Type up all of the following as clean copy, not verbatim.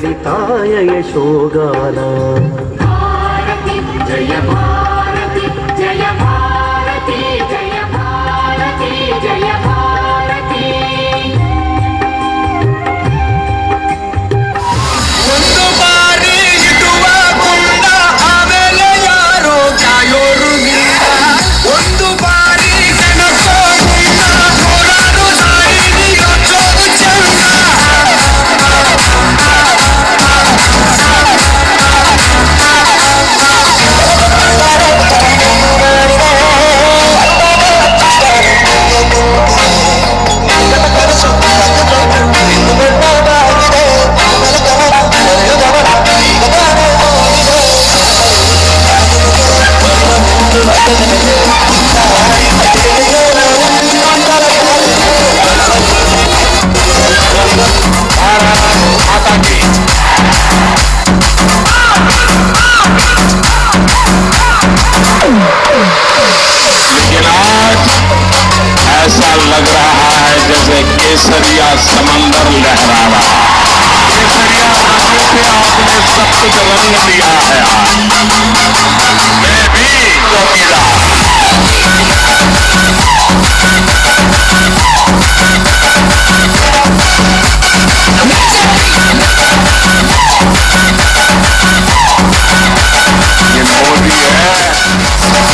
ललिताय यशोगान भारती जय भारती जय भारती जय भारती जय भारती ಒಂದು ಬಾರಿ ಇಡುವ ಗುಂಡ ಆಮೇಲೆ ಯಾರೋ ಕಾಯೋರುಗಿಲ್ಲ ಒಂದು ಬಾರಿ ನೆನಪೋ ಗುಂಡ ನೋಡಲು ಸಾಯಿನಿ ಯೋಚೋದು ಚಂದ ऐसा लग रहा है जैसे केसरिया समंदर लहरा रहा केसरिया रंगों पे आपने सब कुछ रंग दिया है मैं भी चौकीदार ये मोदी है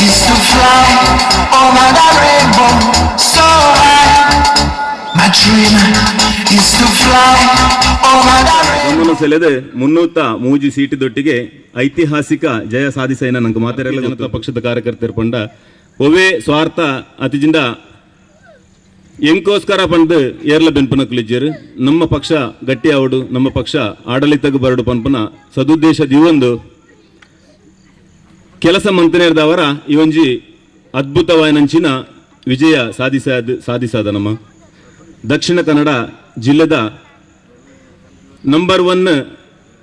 is to fly over the rainbow so high. My dream is to fly over the rainbow. ಗಮನ ಸೆಳೆದು ಮುನ್ನೂತ್ತ ಮೂಜಿ ಸೀಟಿದೊಟ್ಟಿಗೆ ಐತಿಹಾಸಿಕ ಜಯ ಸಾಧಿಸೈನ ನಂಗೆ ಮಾತಾಡಲ್ಲ ಜನತಾ ಪಕ್ಷದ ಕಾರ್ಯಕರ್ತರು ಪಂಡ ಒವೇ ಸ್ವಾರ್ಥ ಅತಿಜಿಂದ ಎಂಕೋಸ್ಕರ ಪಂಡ್ ಏರ್ಲ ಬೆನ್ಪನಕ್ಲಿಜ್ಜರು ನಮ್ಮ ಪಕ್ಷ ಗಟ್ಟಿ ಆವಡು ನಮ್ಮ ಪಕ್ಷ ಆಡಳಿತಕ್ಕೆ ಬರಡು ಪನ್ಪನ ಸದುದ್ದೇಶದ ಇವೊಂದು ಕೆಲಸ ಮಂತ್ರಿಯರ್ದವರ ಇವೊಂಜಿ ಅದ್ಭುತವಾಯಿನಂಚಿನ ವಿಜಯ ಸಾಧಿಸಾದ ನಮ್ಮ ದಕ್ಷಿಣ ಕನ್ನಡ ಜಿಲ್ಲೆದ ನಂಬರ್ 1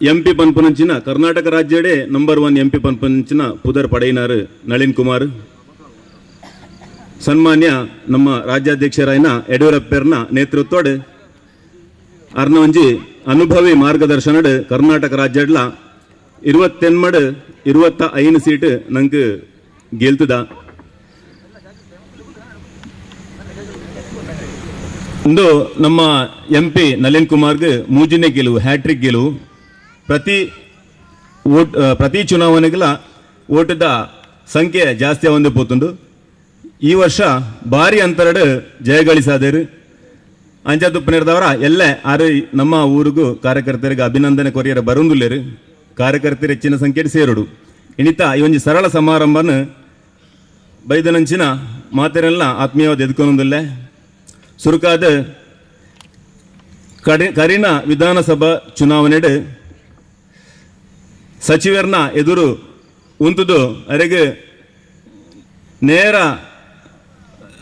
MP ಪನ್ಪನಂಚಿನ ಕರ್ನಾಟಕ ರಾಜ್ಯಡೆ ನಂಬರ್ 1 MP ಪನ್ಪನಂಚಿನ ಪುದರ್ ಪಡೆಯಿನಾರು ನಳಿನ್ ಕುಮಾರ್ ಸನ್ಮಾನ್ಯ ನಮ್ಮ ರಾಜ್ಯಾಧ್ಯಕ್ಷರಾಯನ ಯಡಿಯೂರಪ್ಪರ್ನ ನೇತೃತ್ವಡ್ ಅರ್ನ ಒಂಜಿ ಅನುಭವಿ ಮಾರ್ಗದರ್ಶನಡ್ ಕರ್ನಾಟಕ ರಾಜ್ಯಡ್ಲ 25 ಸೀಟ್ ನಂಗೆ ಗೆಲ್ತದ ಇಂದು ನಮ್ಮ MP ನಳಿನ್ ಕುಮಾರ್ಗೆ ಮೂಜಿನೇ ಗೆಲುವು ಹ್ಯಾಟ್ರಿಕ್ ಗೆಲುವು ಪ್ರತಿ ಚುನಾವಣೆಗಳ ಓಟದ ಸಂಖ್ಯೆ ಜಾಸ್ತಿ ಆವಂದು ಪೋತುಂಡು ಈ ವರ್ಷ ಭಾರಿ ಅಂತರಡು ಜಯಗಳಿಸಾದರು ಅಂಜಾತುಪ್ಪನಿರ್ದವರ ಎಲ್ಲೇ ಆರು ನಮ್ಮ ಊರಿಗೂ ಕಾರ್ಯಕರ್ತರಿಗೆ ಅಭಿನಂದನೆ ಕೊರಿಯರ ಬರುಂದುಲ್ಲೇರು ಕಾರ್ಯಕರ್ತರು ಹೆಚ್ಚಿನ ಸಂಖ್ಯೆ ಸೇರುಡು ಇಣಿತ ಈ ಒಂದು ಸರಳ ಸಮಾರಂಭನ ಬೈದನಂಚಿನ ಮಾತಿನೆಲ್ಲ ಆತ್ಮೀಯವಾದ ಎದ್ಕೊಂದಿಲ್ಲ ಸುರುಕಾದ ಕರಿನ ವಿಧಾನಸಭಾ ಚುನಾವಣೆಡು ಸಚಿವರನ್ನ ಎದುರು ಉಂತುದು ಅವರಿಗೆ ನೇರ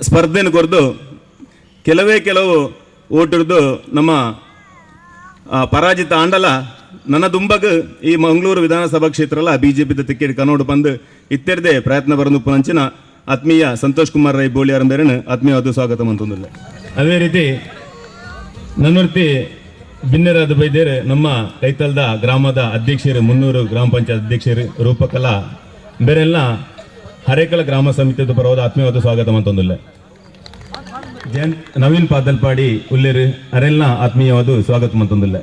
ಸ್ಪರ್ಧೆಯನ್ನು ಕೊರೆದು ಕೆಲವು ಓಟರ್ದು ನಮ್ಮ ಪರಾಜಿತ ಆಂಡಲ ನನ್ನ ದುಂಬಗ ಈ ಮಂಗಳೂರು ವಿಧಾನಸಭಾ ಕ್ಷೇತ್ರಲ್ಲ ಬಿಜೆಪಿದ ಟಿಕೆಟ್ ಕನ್ನೋಡು ಬಂದು ಇತ್ತೆರದೇ ಪ್ರಯತ್ನ ಬರಂದು ಪಂಚಿನ ಆತ್ಮೀಯ ಸಂತೋಷ್ ಕುಮಾರ್ ರೈ ಬೋಳಿಯಾರ ಬೇರೆ ಆತ್ಮೀಯವಾದ ಸ್ವಾಗತ ಅಂತಂದಿಲ್ಲ ಅದೇ ರೀತಿ ನನ್ನೂರ್ತಿ ಬಿನ್ನರಾದ ಬೈದೇರು ನಮ್ಮ ಕೈತಲ್ದ ಗ್ರಾಮದ ಅಧ್ಯಕ್ಷರು 300 ಗ್ರಾಮ ಪಂಚಾಯತ್ ಅಧ್ಯಕ್ಷರು ರೂಪಕಲಾ ಬೇರೆಲ್ಲ ಹರೇಕಳ ಗ್ರಾಮ ಸಮಿತಿಯ ಪರವಾದ ಆತ್ಮೀಯವಾದ ಸ್ವಾಗತ ಅಂತಂದಿಲ್ಲ ನವೀನ್ ಪಾದಲ್ಪಾಡಿ ಉಲ್ಲೇರು ಅರೆಲ್ಲ ಆತ್ಮೀಯವಾದ ಸ್ವಾಗತ ಅಂತಂದಿಲ್ಲ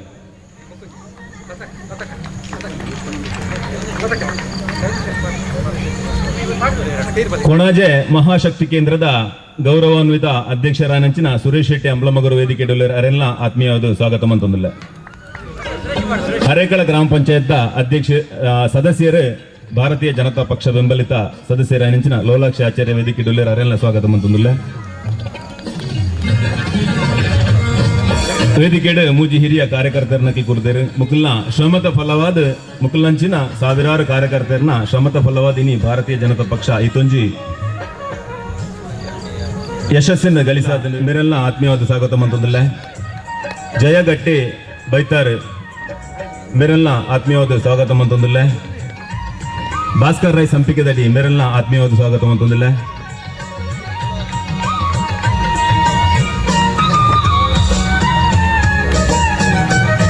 ಕೊಣಾಜೆ ಮಹಾಶಕ್ತಿ ಕೇಂದ್ರದ ಗೌರವಾನ್ವಿತ ಅಧ್ಯಕ್ಷರಾನಂಚಿನ ಸುರೇಶ್ ಶೆಟ್ಟಿ ಅಂಬ್ಲಮಗರು ವೇದಿಕೆ ಅರೆಲ್ಲ ಆತ್ಮೀಯವಾದ ಸ್ವಾಗತ ಅಂತಂದಿಲ್ಲ ಹರೇಕಳ ಗ್ರಾಮ ಪಂಚಾಯತ್ ಅಧ್ಯಕ್ಷ ಸದಸ್ಯರು ಭಾರತೀಯ ಜನತಾ ಪಕ್ಷ ಬೆಂಬಲಿತ ಸದಸ್ಯರಾನಂಚಿನ ಲೋಲಾಕ್ಷ ಆಚಾರ್ಯ ವೇದಿಕೆ ಡೊಲ್ಲೇರ್ ಅರೆಲ್ಲ ಸ್ವಾಗತ ಅಂತಂದಿಲ್ಲ ವೇದಿಕೆಡ್ ಮೂಜಿ ಹಿರಿಯ ಕಾರ್ಯಕರ್ತರನ್ನ ಕುರಿತರು ಮುಕುಲ್ನ ಶ್ರಮದ ಫಲವಾದ ಮುಕುಲ್ನಂಚಿನ ಸಾವಿರಾರು ಕಾರ್ಯಕರ್ತರನ್ನ ಶ್ರಮದ ಫಲವಾದ ಇನಿ ಭಾರತೀಯ ಜನತಾ ಪಕ್ಷ ಇತ್ತೊಂಜಿ ಯಶಸ್ಸನ್ನು ಗಳಿಸಾದ ಮೇರೆಲ್ಲ ಆತ್ಮೀಯವಾದ ಸ್ವಾಗತ ಅಂತಂದಿಲ್ಲ ಜಯಗಟ್ಟಿ ಬೈತಾರ್ ಮೇರೆಲ್ಲ ಆತ್ಮೀಯವಾದ ಸ್ವಾಗತ ಅಂತಂದಿಲ್ಲ ಭಾಸ್ಕರ್ ರೈ ಸಂಪಿಕೆದಡಿ ಮೇರೆಲ್ಲ ಆತ್ಮೀಯವಾದ ಸ್ವಾಗತ ಅಂತಂದಿಲ್ಲ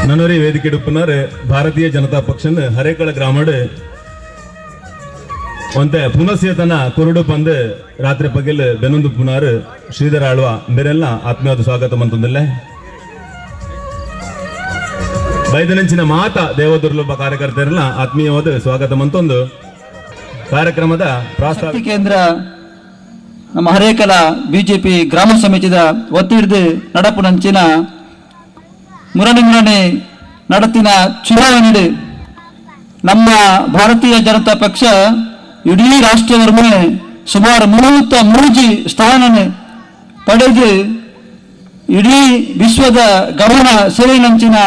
ನನ್ನೂರಿ ವೇದಿಕೆ ಡುಪ್ಪನಾರ್ ಭಾರತೀಯ ಜನತಾ ಪಕ್ಷನ ಹರೇಕಳ ಗ್ರಾಮಡ್ ಒಂತೆ ಪುನಃಸೇತನ ಕುರುಡು ಬಂದು ರಾತ್ರಿ ಪಗಲ್ ಬೆನೊಂದು ಪುನಾರ್ ಶ್ರೀಧರ ಆಳ್ವ ಬೇರೆಲ್ಲ ಆತ್ಮೀಯವಾದ ಸ್ವಾಗತ ಅಂತಂದಿಲ್ಲ ಬೈದನಂಚಿನ ಮಾತ ದೇವದುರ್ಲಭ ಕಾರ್ಯಕರ್ತರೆಲ್ಲ ಆತ್ಮೀಯವಾದ ಸ್ವಾಗತ ಅಂತಂದು ಕಾರ್ಯಕ್ರಮದ ಪ್ರಾಸ್ತಾವಿಕ ಕೇಂದ್ರ ನಮ್ಮ ಹರೇಕಲ ಬಿಜೆಪಿ ಗ್ರಾಮ ಸಮಿತಿದ ಒತ್ತಿಡ್ದು ನಡಪುನಂಚಿನ ಮುರಣೆ ನಡತಿನ ಚುನಾವಣೆ ನಮ್ಮ ಭಾರತೀಯ ಜನತಾ ಪಕ್ಷ ಇಡೀ ರಾಷ್ಟ್ರವರ್ಮೆ ಸುಮಾರು 33 ಸ್ಥಾನ ಪಡೆದು ಇಡೀ ವಿಶ್ವದ ಗಮನ ಸೆಳೆನಂಚಿನ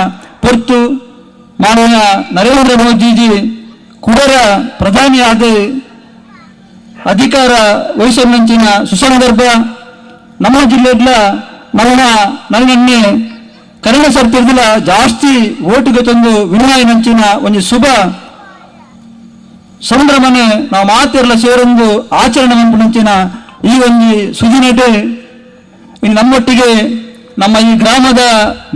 ಪೊರ್ತು ಮಾನ್ಯ ನರೇಂದ್ರ ಮೋದಿಜಿ ಕುಡರ ಪ್ರಧಾನಿಯಾದ ಅಧಿಕಾರ ವಹಿಸೋನಂಚಿನ ಸುಸಂದರ್ಭ ನಮ್ಮ ಜಿಲ್ಲೆಡ್ಲ ನನ್ನನ್ನೇ ಕನ್ನಡ ಸರ್ಕಾರದಲ್ಲ ಜಾಸ್ತಿ ಓಟಿಗೆ ತಂದು ವಿನಾಯನಂಚಿನ ಒಂದು ಶುಭ ಸಂಭ್ರಮನೆ ನಾವು ಮಾತೆಲ್ಲ ಸೇರೊಂದು ಆಚರಣೆ ಮಂಪುನಂಚಿನ ಈ ಒಂದು ಸುದಿನಟೆ ನಮ್ಮೊಟ್ಟಿಗೆ ನಮ್ಮ ಈ ಗ್ರಾಮದ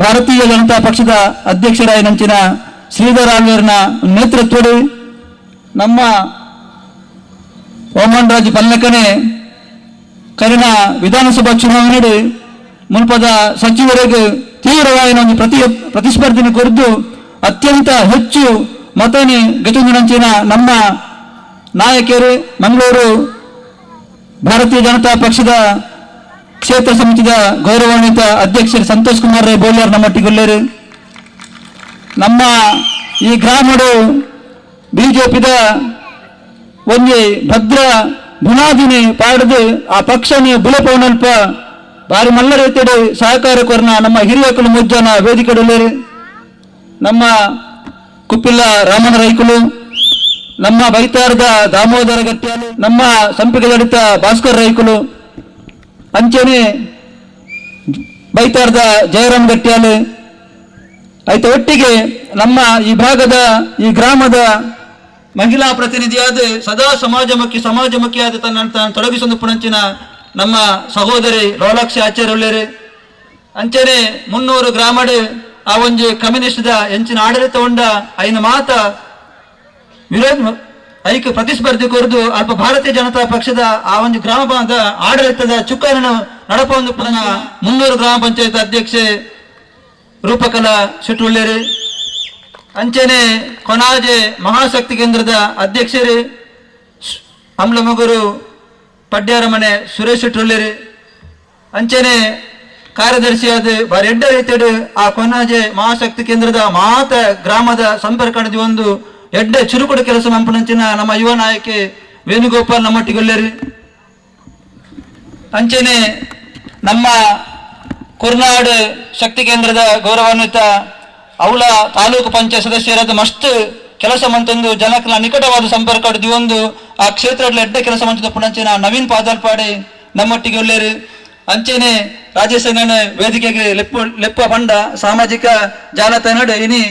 ಭಾರತೀಯ ಜನತಾ ಪಕ್ಷದ ಅಧ್ಯಕ್ಷರಾಯನಂಚಿನ ಶ್ರೀಧರ ಆಳ್ವೇರ್ನ ನೇತೃತ್ವದ ನಮ್ಮ ಓಮನ್ ರಾಜ್ ಪಲ್ಲಕನೆ ಕರಿನ ವಿಧಾನಸಭಾ ಚುನಾವಣೆ ಮುನ್ಪದ ಸಚಿವರಿಗೆ ತೀವ್ರವಾದ ಒಂದು ಪ್ರತಿಸ್ಪರ್ಧೆಯನ್ನು ಕುರಿತು ಅತ್ಯಂತ ಹೆಚ್ಚು ಮತನಿ ಗಚುಂದಿನಂಚಿನ ನಮ್ಮ ನಾಯಕರು ಮಂಗಳೂರು ಭಾರತೀಯ ಜನತಾ ಪಕ್ಷದ ಕ್ಷೇತ್ರ ಸಮಿತಿಯ ಗೌರವಾನ್ವಿತ ಅಧ್ಯಕ್ಷರು ಸಂತೋಷ್ ಕುಮಾರ್ ರೈ ಬೋಲ್ಯಾರ್ ನಮ್ಮೊಟ್ಟಿಗೊಳ್ಳೇರು. ನಮ್ಮ ಈ ಗ್ರಾಮಡು ಬಿಜೆಪಿದ ಒಂದು ಭದ್ರ ಬುನಾದಿನಿ ಪಾಡದು ಆ ಪಕ್ಷನಿ ಬುಲಪವನಲ್ಪ ಬಾರಿ ಮಲ್ಲ ರೀತಿಯ ಸಹಕಾರ ಕೊರನ ನಮ್ಮ ಹಿರಿಯಕಲು ಮುಜ್ಜನ ವೇದಿಕೆಡಲೇರು. ನಮ್ಮ ಕುಪ್ಪಿಲ್ಲ ರಾಮನ ರೈಕುಲು, ನಮ್ಮ ಬೈತಾರದ ದಾಮೋದರ ಗಟ್ಟ್ಯಾಲು, ನಮ್ಮ ಸಂಪಿಗೆ ಜಡಿತ ಭಾಸ್ಕರ್ ರೈಕುಲು, ಅಂಚನೆ ಬೈತಾರದ ಜಯರಾಮ್ ಗಟ್ಟ್ಯಾಲು ಆಯ್ತು. ಒಟ್ಟಿಗೆ ನಮ್ಮ ಈ ಭಾಗದ ಈ ಗ್ರಾಮದ ಮಹಿಳಾ ಪ್ರತಿನಿಧಿಯಾದ ಸದಾ ಸಮಾಜಮುಖಿಯಾದ ತನ್ನ ತೊಡಗಿಸೊಂದು ಪುಣಂಚಿನ ನಮ್ಮ ಸಹೋದರಿ ಲೋಲಾಕ್ಷಿ ಆಚಾರ್ಯ ಒಳ್ಳೆರೆ. ಅಂಚನೆ 300 ಗ್ರಾಮಡ್ ಆ ಒಂದು ಕಮ್ಯುನಿಸ್ಟ್ದ ಎಂಚಿನ ಆಡಳಿತ ಉಂಡ ಐನ ಮಾತ ವಿರೋಧ ಐಕ್ಯ ಪ್ರತಿಸ್ಪರ್ಧಿ ಕೊರದು ಅಲ್ಪ ಭಾರತೀಯ ಜನತಾ ಪಕ್ಷದ ಆ ಒಂದು ಗ್ರಾಮದ ಆಡಳಿತದ ಚುಕ್ಕಾರನ ನಡಪ ಒಂದು ಪುನಃ 300 ಗ್ರಾಮ ಪಂಚಾಯತ್ ಅಧ್ಯಕ್ಷೆ ರೂಪಕಲಾ ಶೆಟ್ಟುಳ್ಳೇರಿ. ಅಂಚನೆ ಕೊನಾಜೆ ಮಹಾಶಕ್ತಿ ಕೇಂದ್ರದ ಅಧ್ಯಕ್ಷರು ಅಮ್ಲಮಗುರು ಪಡ್ಯಾರ ಮನೆ ಸುರೇಶ್ ಶೆಟ್ಟುಳ್ಳೇರಿ. ಅಂಚನೆ ಕಾರ್ಯದರ್ಶಿಯಾದ ಬಾರಿ ಎಡ್ಡ ರೀತಿಯ ಆ ಕೊನಾಜೆ ಮಹಾಶಕ್ತಿ ಕೇಂದ್ರದ ಮಾತ ಗ್ರಾಮದ ಸಂಪರ್ಕ ಒಂದು ಎಡ್ಡ ಚುರುಕುಡು ಕೆಲಸ ಮಂಪನಂಚಿನ ನಮ್ಮ ಯುವ ನಾಯಕಿ ವೇಣುಗೋಪಾಲ್ ನಮ್ಮೊಟ್ಟಿಗೊಳ್ಳೇರಿ. ಅಂಚನೆ ನಮ್ಮ ಕುರ್ನಾಡ್ ಶಕ್ತಿ ಕೇಂದ್ರದ ಗೌರವಾನ್ವಿತ ಅವಳ ತಾಲೂಕು ಪಂಚಾಯತ್ ಸದಸ್ಯರಾದ ಮಸ್ತ್ ಕೆಲಸ ಮಂತಂದು ಜನಕಲ ನಿಕಟವಾದ ಸಂಪರ್ಕ ಒಂದು ಆ ಕ್ಷೇತ್ರದಲ್ಲಿ ಎಡ್ಡ ಕೆಲಸ ಮಂಚದ ಪುಣಂಚಿನ ನವೀನ್ ಪಾದಲ್ಪಾಡೆ ನಮ್ಮೊಟ್ಟಿಗೆ ಒಳ್ಳೆಯರು. ಅಂಚೆನೆ ರಾಜೇಶ್ ವೇದಿಕೆಗೆ ಲೆಪ್ಪ ಪಂಡ ಸಾಮಾಜಿಕ ಜಾಲತಾಣ ಇನಿ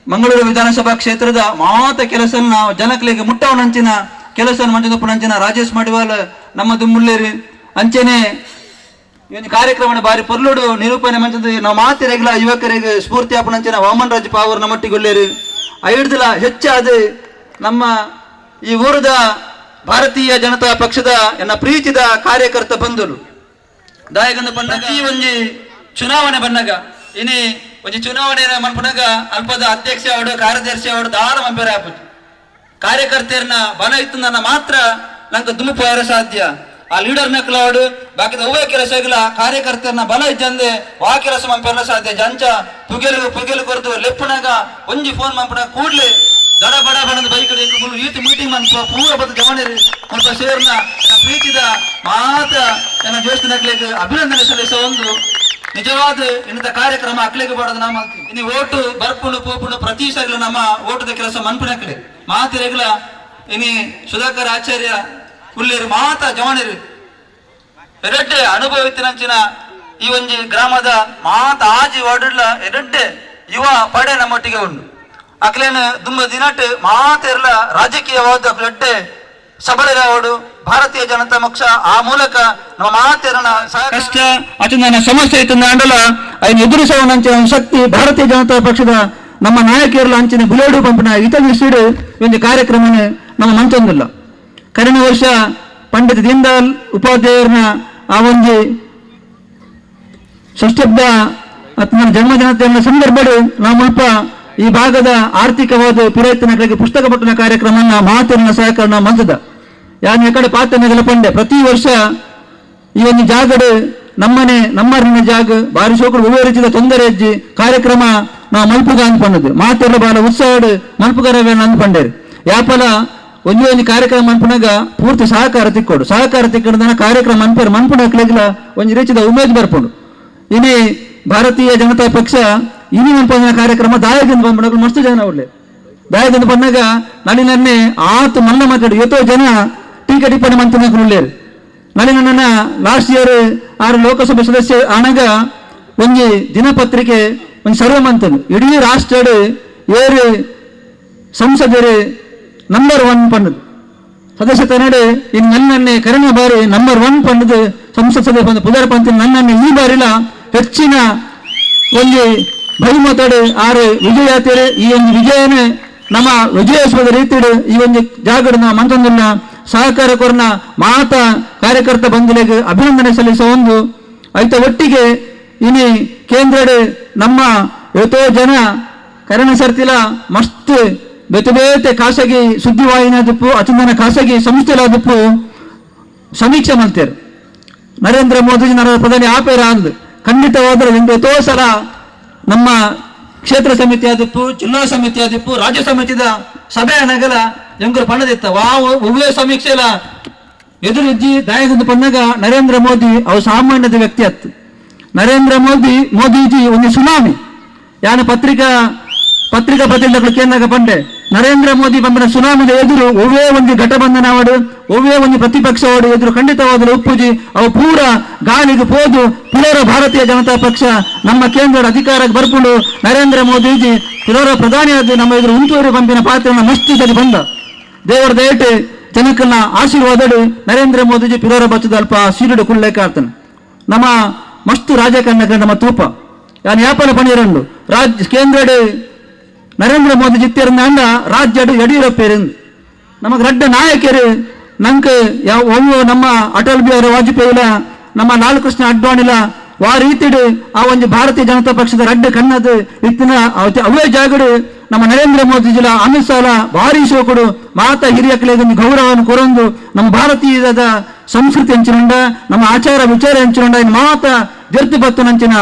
ಮಂಗಳೂರು ವಿಧಾನಸಭಾ ಕ್ಷೇತ್ರದ ಮಾತ ಕೆಲಸ ಜನಕಲಿಗೆ ಮುಟ್ಟವನಂಚಿನ ಕೆಲಸ ಮಂಚದ ಪುಣಂಚಿನ ರಾಜೇಶ್ ಮಡಿವಾಲ್ ನಮ್ಮ ದುಮ್ಮುಳ್ಳೇರಿ. ಅಂಚೆನೆ ಈ ಕಾರ್ಯಕ್ರಮ ಬಾರಿ ಪೊರ್ಲುಡು ನಿರೂಪಣೆ ಮಂಚದ ನಾವು ಮಾತಿರೆಗ್ಲ ಯುವಕರಿಗೆ ಸ್ಫೂರ್ತಿ ಆಪಣಂಚಿನ ವಾಮನ್ ರಾಜ್ ಪಾವರ್ ನಮ್ಮೊಟ್ಟಿಗೊಳ್ಳೇರಿ. ಐಡ್ದಲ ಹೆಚ್ಚಾದ ನಮ್ಮ ಈ ಊರದ ಭಾರತೀಯ ಜನತಾ ಪಕ್ಷದ ಎನ್ನ ಪ್ರೀತಿದ ಕಾರ್ಯಕರ್ತ ಬಂಧುಲು ದಾಯಗಂದ ಪಂಡಗ ಈ ಒಂಜಿ ಚುನಾವಣೆ ಬನ್ನಗ ಇನಿ ಒಂಜಿ ಚುನಾವಣೆ ಮನ್ಪುನಗ ಅಲ್ಪದ ಅಧ್ಯಕ್ಷ ಅವಡು ಕಾರ್ಯದರ್ಶಿ ಅವಡು ದಾರ ಮಂಪೇರ ಆಪುಜಿ ಕಾರ್ಯಕರ್ತೆಯರ್ನ ಬಲ ಇತ್ತು ನನ್ನ ಮಾತ್ರ ನಂಗೆ ದುಮುಪು ಸಾಧ್ಯ. ಆ ಲೀಡರ್ ನಕ್ಲಾಡು ಬಾಕಿದ ಹೂವೆ ಕೆಲಸ ಆಗಿಲ್ಲ ಕಾರ್ಯಕರ್ತೆಯರ್ನ ಬಲ ಇದ್ದಂದೆ ವಾ ಕೆಲಸ ಮಂಪೇರ ಸಾಧ್ಯ. ಜಂಚ ಪುಗೆಲು ಕೊರದು ಲೆಪ್ಪನಾಗ ಒಂಜಿ ಫೋನ್ ಮಂಪನ ಕೂಡ್ಲೆ ದಡ ಬಡ ಬಡದ ಬೈಕ್ ಈತ ಮೀಟಿಂಗ್ ಮನ್ಪ ಪೂರ ಬದ ಗಮನಿರಿ ಸ್ವಲ್ಪ ಸೇರ್ನ ಪ್ರೀತಿದ ಮಾತ ನನ್ನ ಜ್ಯೇಷ್ಠ ನಕ್ಲಿಗೆ ಅಭಿನಂದನೆ ಸಲ್ಲಿಸ ಒಂದು ನಿಜವಾದ ಇನ್ನದ ಕಾರ್ಯಕ್ರಮ ಅಕ್ಲಿಗೆ ಬಾಡದು ನಮ್ಮ ಇನ್ನು ಓಟು ಬರ್ಪುಣು ಪೋಪುಣು ಪ್ರತಿ ಸಲ ನಮ್ಮ ಓಟದ ಕೆಲಸ ಮನ್ಪುನಕ್ಲೆ ಮಾತಿರೆಗ್ಲ ಇನಿ ಸುಧಾಕರ್ ಆಚಾರ್ಯ ಉಳ್ಳೇರು ಮಾತ ಜವಣಿರಿ ಎರಡ್ಡೆ ಅನುಭವ ಇತ್ತಿನಂಚಿನ ಈ ಒಂಜಿ ಗ್ರಾಮದ ಮಾತ ಆಜಿ ವಾರ್ಡ್ಲ ಎರಡ್ಡೆ ಯುವ ಪಡೆ ನಮ್ಮೊಟ್ಟಿಗೆ ಉಂಟು. ಅಕ್ಲೇನು ದುಂಬ ದಿನಟ್ ಮಾತೆರ್ಲ ರಾಜಕೀಯವಾದ ಅಕ್ಲೆಡ್ಡೆ ಸಬಲರಾವಡು ಭಾರತೀಯ ಜನತಾ ಪಕ್ಷ ಆ ಮೂಲಕ ನಮ್ಮ ಮಾತೆರನ ಕಷ್ಟ ಅಚಂದನ ಸಮಸ್ಯೆ ಇತ್ತು ಅಂಡಲ ಅದನ್ನು ಎದುರಿಸುವಂಚ ಶಕ್ತಿ ಭಾರತೀಯ ಜನತಾ ಪಕ್ಷದ ನಮ್ಮ ನಾಯಕರಲ್ಲ ಅಂಚಿನ ಬುಲೇಡು ಪಂಪಿನ ಇತಗಿಸಿಡು ಒಂದು ಕಾರ್ಯಕ್ರಮನ ನಮ್ಮ ಮಂಚೊಂದಿಲ್ಲ. ಕಳೆದ ವರ್ಷ ಪಂಡಿತ್ ದೀನ್ ದಯಾಳ್ ಉಪಾಧ್ಯಾಯರನ್ನ ಆ ಒಂದು ಷಷ್ಠಬ್ದ ಅಥವಾ ಜನ್ಮದಿನದ ಸಂದರ್ಭಗಳು ನಾವು ಸ್ವಲ್ಪ ಈ ಭಾಗದ ಆರ್ಥಿಕವಾದ ಪಿರಯತ್ನಗಳಿಗೆ ಪುಸ್ತಕ ಪಟ್ಟಣ ಕಾರ್ಯಕ್ರಮನ ಮಹಾತೀರ್ನ ಸಹಕರಣ ಮಂಚದ ಯಾನ್ ಎಕಡೆ ಪಾತನೆಗಳ ಪಂಡೆ ಪ್ರತಿ ವರ್ಷ ಈ ಒಂದು ಜಾಗಡು ನಮ್ಮನೆ ನಮ್ಮರಿನ ಜಾಗ ಬಾರಿ ಸೋಕರು ವಿವರಿಸಿದ ತೊಂದರೆ ಅಜ್ಜಿ ಕಾರ್ಯಕ್ರಮ ನಾವು ಮಲ್ಪುಗ ಅಂದ್ಕೊಂಡದ್ದು ಮಾತೆಲ್ಲ ಬಾಳ ಉತ್ಸವ ಮಲ್ಪುಗರವೇ ಅಂದ್ಕೊಂಡೇರಿ ಯಾಪಲ ಒಂದು ಕಾರ್ಯಕ್ರಮ ಅನ್ಪುನಾಗ ಪೂರ್ತಿ ಸಹಕಾರ ತಿಕ್ಕೊಡು ಕಾರ್ಯಕ್ರಮ ಅನ್ಪೇರು ಮನ್ಪುಣಕ್ಲೆಗ್ಲ ಒಂದು ರೀತಿಯ ಉಮೇಜ್ ಬರ್ಪುಂಡು. ಇನಿ ಭಾರತೀಯ ಜನತಾ ಪಕ್ಷ ಇನಿ ಮನ್ಪನ ಕಾರ್ಯಕ್ರಮ ದಾಯದಿಂದ ಬಂದ್ಬಿಡಗಳು ಮಸ್ತು ಜನ ಒಳ್ಳೆ ದಾಯದಿಂದ ಬಂದಾಗ ನನ್ನೇ ಆತು ಮಲ್ಲ ಮಾತಾಡಿ ಎಷ್ಟೋ ಜನ ಟೀಕೆ ಟಿಪ್ಪಣಿ ಮಂತ್ರಿ ಉಳ್ಳೇರು ನನ್ನ ಲಾಸ್ಟ್ ಇಯರ್ 6 ಲೋಕಸಭೆ ಸದಸ್ಯ ಆನಾಗ ಒಂದು ದಿನಪತ್ರಿಕೆ ಒಂದು ಸರ್ವೆ ಮಂತನು ಇಡೀ ರಾಷ್ಟ್ರ 7 ಸಂಸದರು ನಂಬರ್ 1 ಪಂಡದು ಸದಸ್ಯತೆ ನಡೆ ಇನ್ನು ನನ್ನೇ ಕರೆನ ಬಾರಿ ನಂಬರ್ 1 ಪಂಡದು ಸಂಸತ್ ಸದಸ್ಯ ಬಂದು ಪುದರ್ ಪಂತ ನನ್ನನ್ನು ಈ ಬಾರಿಲ ಹೆಚ್ಚಿನ ಒಂದು ಬಹುಮತಡು 6 ವಿಜಯಾತಿರೆ ಈ ಒಂದು ವಿಜಯನೇ ನಮ್ಮ ವಿಜಯೋತ್ಸವದ ರೀತಿಡು ಈ ಒಂದು ಜಾಗಡನ್ನ ಮಂತೊಂದನ್ನ ಸಹಕಾರ ಕೊರನ ಮಾತ ಕಾರ್ಯಕರ್ತ ಬಂಧುಗಳಿಗೆ ಅಭಿನಂದನೆ ಸಲ್ಲಿಸುವ ಒಂದು ಐತ ಒಟ್ಟಿಗೆ ಇನಿ ಕೇಂದ್ರ ನಮ್ಮ ಎಷ್ಟೋ ಜನ ಕರೆನ ಸರ್ತಿಲ ಮಸ್ತ್ ಬೇತೆ ಬೇತೆ ಖಾಸಗಿ ಸುದ್ದಿವಾಹಿನಿಯಾದಪ್ಪು ಅಚಂದನ ಖಾಸಗಿ ಸಂಸ್ಥೆಲಾದಪ್ಪು ಸಮೀಕ್ಷೆ ಮಾಡ್ತಾರೆ. ನರೇಂದ್ರ ಮೋದಿಜಿ ಪ್ರಧಾನಿ ಆಪೇರ ಅಂದ್ ಖಂಡಿತವಾದ್ರೆ ಎಷ್ಟೋ ಸಲ ನಮ್ಮ ಕ್ಷೇತ್ರ ಸಮಿತಿ ಆದಪ್ಪು, ಜಿಲ್ಲಾ ಸಮಿತಿ ಆದಪ್ಪು, ರಾಜ್ಯ ಸಮಿತಿದ ಸಭೆ ನಗಲ ಎಂಗರು ಪಣದಿತ್ತ ಒವ್ವೇ ಸಮೀಕ್ಷೆಲ ಎದುರಿಜ್ಜಿ ದಾಯಕಂದು ಪಂದಾಗ ನರೇಂದ್ರ ಮೋದಿ ಅವು ಸಾಮಾನ್ಯದ ವ್ಯಕ್ತಿ ಆತ್ತು. ನರೇಂದ್ರ ಮೋದಿಜಿ ಒಂದು ಸುನಾಮಿ ಯಾನ ಪತ್ರಿಕಾ ಪ್ರತಿನಿಧಿಗಳು ಕೇಂದ್ರಾಗ ಪಂಡೆ ನರೇಂದ್ರ ಮೋದಿ ಬಂದ ಸುನಾಮಿದ ಎದುರು ಒವ್ವೇ ಒಂದು ಘಟಬಂಧನ ಆವಡು, ಒವ್ವೇ ಒಂದು ಪ್ರತಿಪಕ್ಷ ಆವಡು ಎದುರು ಖಂಡಿತವಾದ ಉಪ್ಪುಜಿ ಅವು ಪೂರ ಗಾಳಿಗೆ ಹೋದು ಪುನರ ಭಾರತೀಯ ಜನತಾ ಪಕ್ಷ ನಮ್ಮ ಕೇಂದ್ರದ ಅಧಿಕಾರಕ್ಕೆ ಬರ್ಕೊಂಡು ನರೇಂದ್ರ ಮೋದಿಜಿ ಪುನರ ಪ್ರಧಾನಿ ಆದ ನಮ್ಮ ಎದುರು ಉಂಟೂರು ಪಂಪಿನ ಪಾತ್ರನ ಮಸ್ತಿದಲ್ಲಿ ಬಂದ ದೇವರ ದಯಟೆ ಜನಕನ್ನ ಆಶೀರ್ವಾದಡು ನರೇಂದ್ರ ಮೋದಿಜಿ ಪಿರೋರ ಬಚ್ಚದ ಅಲ್ಪ ಸೀರುಡು ಕುಳ್ಳೇಕ ಆಡ್ತಾನೆ. ನಮ್ಮ ಮಸ್ತು ರಾಜಕಾರಣ ನಮ್ಮ ತೂಪ ಯಾನ್ ಯಾಪನ ಪಣಿರಂಡು ಕೇಂದ್ರ ನರೇಂದ್ರ ಮೋದಿ ಜಿತ್ತಿರಂದ ರಾಜ್ಯ ಯಡಿಯೂರಪ್ಪ ನಮಗ್ ರಡ್ಡ ನಾಯಕರು ನಂಗೆ ನಮ್ಮ ಅಟಲ್ ಬಿಹಾರಿ ವಾಜಪೇಯಿಲ ನಮ್ಮ ಲಾಲ್ ಕೃಷ್ಣ ಅಡ್ವಾಣಿಲ ಆ ರೀತಿಡು ಆ ಒಂದು ಭಾರತೀಯ ಜನತಾ ಪಕ್ಷದ ರಡ್ಡ ಕಣ್ಣದು ಇತ್ತಿನ ಅವೇ ಜಾಗಡು ನಮ್ಮ ನರೇಂದ್ರ ಮೋದಿ ಜಿಲ್ಲಾ ಅಮಿತ್ ಶಾಲ ಭಾರಿ ಶೋಕುಡು ಮಾತ ಹಿರಿಯಕ್ಕಳಿಗೊಂದು ಗೌರವವನ್ನು ಕೊರೊಂದು ನಮ್ಮ ಭಾರತೀಯದ ಸಂಸ್ಕೃತಿ ಹಂಚಿನುಂಡ ನಮ್ಮ ಆಚಾರ ವಿಚಾರ ಹಂಚಿನುಂಡ ಇನ್ನು ಮಾತ ಜರ್ತಿ ಬತ್ತುನಂಚಿನ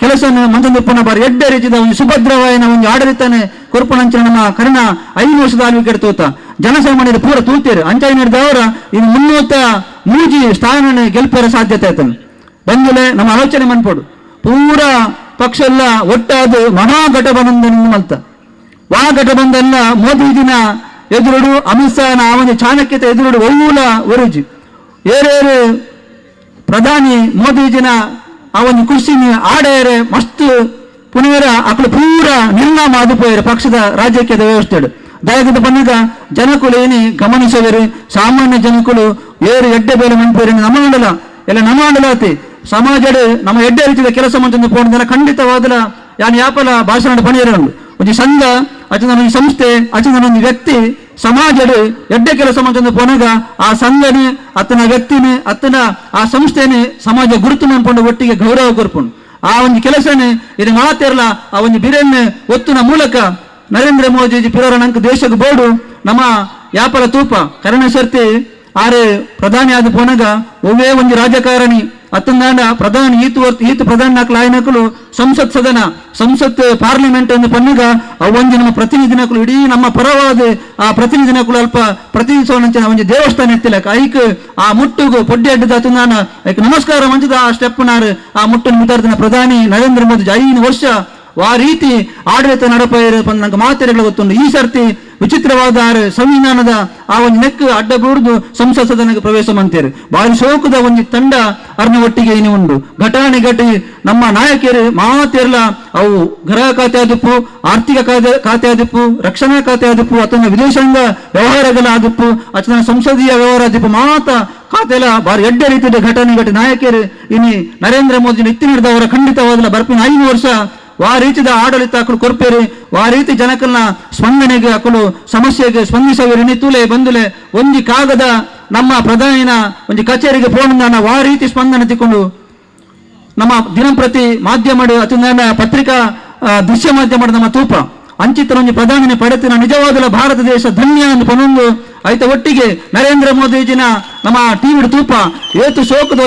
ಕೆಲಸ ಮಂಜಂದುಪ್ಪನ ಬಾರಿ ಎಡ್ಡೆ ರೀತಿಯ ಒಂದು ಸುಭದ್ರವಾಯಿನ ಒಂದು ಆಡಳಿತನೇ ಕೊರ್ಪುನಂಚಿನ ನಮ್ಮ ಕರ್ಣ 5 ವರ್ಷದ ಆಳ್ವಿಕೆ ತೋತ ಜನಸಾಮಾನ್ಯರು ಪೂರ ತೂತೇರು ಅಂಚಾಯಿನದವರ ಇನ್ನು 303 ಸ್ಥಾನ ಗೆಲ್ಪರ ಸಾಧ್ಯತೆ ಆಯ್ತಾನೆ ಬಂದುಲೆ ನಮ್ಮ ಆಲೋಚನೆ ಮನ್ಪೋಡು ಪೂರ ಪಕ್ಷ ಎಲ್ಲ ಒಟ್ಟಾದ ಮಹಾಘಟಬಂಧನ ಮಲ್ತ ವಾ ಘಟಬಂಧನ ಮೋದಿ ದಿನ ಎದುರುಡು ಅಮಿತ್ ಶಾನ ಆ ಒಂದು ಚಾಣಕ್ಯತೆ ಎದುರುಡು ಒವ್ವೂಲ ಒರುಜಿ ಏರೇರು ಪ್ರಧಾನಿ ಮೋದಿಜಿನ ಆ ಒಂದು ಕುರ್ಸಿನಿ ಆಡೇರೆ ಮಸ್ತ್ ಪುನರ ಅಕ್ಕಳು ಪೂರ ನಿರ್ನಾಮ ಆದುಪೋಯರು ಪಕ್ಷದ ರಾಜಕೀಯದ ವ್ಯವಸ್ಥೆ ದಯಗದ ಬಂದಾಗ ಜನಕುಲು ಏನಿ ಗಮನಿಸುವರು ಸಾಮಾನ್ಯ ಜನಕುಲು ಏರು ಎಡ್ಡೆ ಬೇಲೆ ಮನ್ಪೇರಿ ನಮ್ಮಂಡಲ ಎಲ್ಲ ನಮ್ಮಂಡಲಾತಿ ಸಮಾಜಡು ನಮ್ಮ ಎಡ್ಡೆ ರೀತಿಯ ಕೆಲಸ ಮಂಚಂದು ಪೋಣ ಖಂಡಿತವಾದಲ ಯಾನ್ ಯಾಪಲ ಭಾಷಣ ಪಣಿಯರಂಡು ಒಂದು ಸಂಘ ಅಚಂದ ಒಂದು ಸಂಸ್ಥೆ ಅಚಂದ ಒಂದು ವ್ಯಕ್ತಿ ಸಮಾಜಡು ಎಡ್ಡೆ ಕೆಲಸ ಮಂಚಂದು ಪೋನಾಗ ಆ ಸಂಘನೆ ಅತನ ವ್ಯಕ್ತಿನಿ ಅತನ ಆ ಸಂಸ್ಥೆನೆ ಸಮಾಜ ಗುರುತು ಮಾಡ್ಕೊಂಡು ಒಟ್ಟಿಗೆ ಗೌರವ ಕೊರ್ಪುಂಡು ಆ ಒಂದು ಕೆಲಸನೇ ಇದು ಮಾತಿರಲ್ಲ ಆ ಒಂದು ಬಿರನ್ನೆ ಒತ್ತುನ ಮೂಲಕ ನರೇಂದ್ರ ಮೋದಿ ಪಿರೋರ ನಂಕ ದೇಶಕ್ಕೆ ಬೋಡು ನಮ್ಮ ಯಾಪಲ ತೂಪ ಕರಣ ಸರ್ತಿ ಆರೆ ಪ್ರಧಾನಿ ಆದ ಪೋನಾಗ ಒವ್ವೇ ಒಂದು ರಾಜಕಾರಣಿ ಅತ್ತಂದಾಂಡ ಪ್ರಧಾನಿ ಈತು ಪ್ರಧಾನಿ ನಾಲ್ಕು ನಾಯಕರು ಸಂಸತ್ ಸದನ ಸಂಸತ್ ಪಾರ್ಲಿಮೆಂಟ್ ಎಂದು ಪನ್ನಗ ಅವೊಂದು ನಮ್ಮ ಪ್ರತಿನಿಧಿನಕಲು ಇಡೀ ನಮ್ಮ ಪರವಾದ ಆ ಪ್ರತಿನಿಧಿನಕಲು ಅಲ್ಪ ಪ್ರತಿನಿಧಿಸುವಂಚಿನ ಒಂದು ದೇವಸ್ಥಾನ ಎತ್ತಿಲಕ ಐಕ್ ಆ ಮುಟ್ಟುಗು ಪೊಡ್ಡೆ ಅಡ್ಡದ ಅತ್ತಂದಾನ ಐಕ್ ನಮಸ್ಕಾರ ಮಂಚದ ಆ ಸ್ಟೆಪ್ ನಾರು ಆ ಮುಟ್ಟನ್ನು ಮುತಾರ್ದಿನ ಪ್ರಧಾನಿ ನರೇಂದ್ರ ಮೋದಿ 5 ವರ್ಷ ಆ ರೀತಿ ಆಡಳಿತ ನಡಪೈರು ನಂಗೆ ಮಾತೆರೆಗಳು ಗೊತ್ತುಂಡು ಈ ಸರ್ತಿ ವಿಚಿತ್ರವಾದ ಸಂವಿಧಾನದ ಆ ಒಂದು ನೆಕ್ ಅಡ್ಡ ಬೂರ್ದು ಸಂಸತ್ ಸದನಕ್ಕೆ ಪ್ರವೇಶ ಮಂತೇರು ಬಾರಿ ಶೋಕದ ಒಂದು ತಂಡ ಅರ್ನ ಒಟ್ಟಿಗೆ ಇನ್ನು ಉಂಡು ಘಟಾಣಿ ಘಟಿ ನಮ್ಮ ನಾಯಕರು ಮಾತೆರ್ಲ ಅವು ಗೃಹ ಖಾತೆ ಆದಪ್ಪು ಆರ್ಥಿಕ ಖಾತೆ ಆದಪ್ಪು ರಕ್ಷಣಾ ಖಾತೆ ಆದಪ್ಪು ಅಥವಾ ವಿದೇಶಾಂಗ ವ್ಯವಹಾರಗಳ ಆದಪ್ಪು ಅಥವಾ ಸಂಸದೀಯ ವ್ಯವಹಾರ ಆದಪ್ಪು ಮಾತ ಖಾತೆಲ ಬಾರಿ ಎಡ್ಡೆ ರೀತಿಯ ಘಟನೆ ಘಟಿ ನಾಯಕರು ಇನ್ನು ನರೇಂದ್ರ ಮೋದಿ ಎತ್ತಿ ಹಿಡಿದವರ ಖಂಡಿತವಾದ ಬರ್ಪಿನ 5 ವರ್ಷ ಆ ರೀತಿಯ ಆಡಳಿತ ಹಾಕಲು ಕೊರ್ಪೇರಿ ಆ ರೀತಿ ಜನಕಲ್ನ ಸ್ಪಂದನೆಗೆ ಹಾಕಲು ಸಮಸ್ಯೆಗೆ ಸ್ಪಂದಿಸವೇರಿ ತೂಲೆ ಬಂದುಲೆ ಒಂದು ಕಾಗದ ನಮ್ಮ ಪ್ರಧಾನಿನ ಒಂದು ಕಚೇರಿಗೆ ಪೋಣ ಆ ರೀತಿ ಸ್ಪಂದನೆ ತಿಕ್ಕೊಂಡು ನಮ್ಮ ದಿನಂಪ್ರತಿ ಮಾಧ್ಯಮ ಅಥವಾ ಪತ್ರಿಕಾ ದೃಶ್ಯ ಮಾಧ್ಯಮ ನಮ್ಮ ತೂಪ ಅಂಚಿತರ ಒಂದು ಪ್ರಧಾನಿ ಪಡೆತಿನ ನಿಜವಾದ ಭಾರತ ದೇಶ ಧನ್ಯ ಎಂದು ಪನೊಂದು ಆಯ್ತ ಒಟ್ಟಿಗೆ ನರೇಂದ್ರ ಮೋದಿಜಿನ ನಮ್ಮ ಟಿವಿ ತೂಪ ಏತು ಶೋಕದ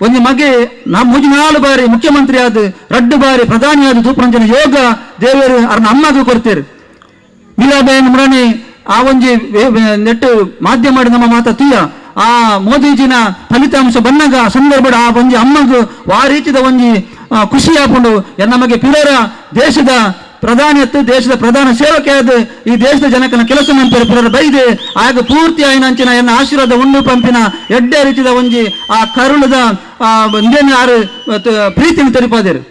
ಒಂದು ಮಗೆ 4 ಬಾರಿ ಮುಖ್ಯಮಂತ್ರಿ ಆದ 2 ಬಾರಿ ಪ್ರಧಾನಿ ಆದ ತೂಪರಂಜನ ಯೋಗ ದೇವರು ಅವ್ರನ್ನ ಅಮ್ಮಗೂ ಕೊಡ್ತೇರು ಮೀರಾಬೇನ್ ಮುರಾಣಿ ಆ ಒಂಜಿ ನೆಟ್ಟು ಮಾಧ್ಯಮ ನಮ್ಮ ಮಾತ ತೀಯ ಆ ಮೋದಿಜಿನ ಫಲಿತಾಂಶ ಬಂದಾಗ ಸಂದರ್ಭ ಆ ಒಂಜಿ ಅಮ್ಮಗೂ ಆ ರೀತಿಯ ಒಂಜಿ ಖುಷಿ ಹಾಕೊಂಡು ನಮಗೆ ಪಿರೋರ ದೇಶದ ಪ್ರಧಾನಿ ದೇಶದ ಪ್ರಧಾನ ಸೇವಕೆ ಆದ ಈ ದೇಶದ ಜನಕನ ಕೆಲಸ ಮಂಪೇರು ಬೈದೆ ಆಗ ಪೂರ್ತಿ ಆಯ್ನಂಚಿನ ಎನ್ನ ಆಶೀರ್ವಾದ ಉಂಡು ಪಂಪಿನ ಎಡ್ಡೆ ರೀತಿಯ ಒಂಜಿ ಆ ಕರುಳದ ಯಾರು ಪ್ರೀತಿನ ತರಿಪಾದೇರು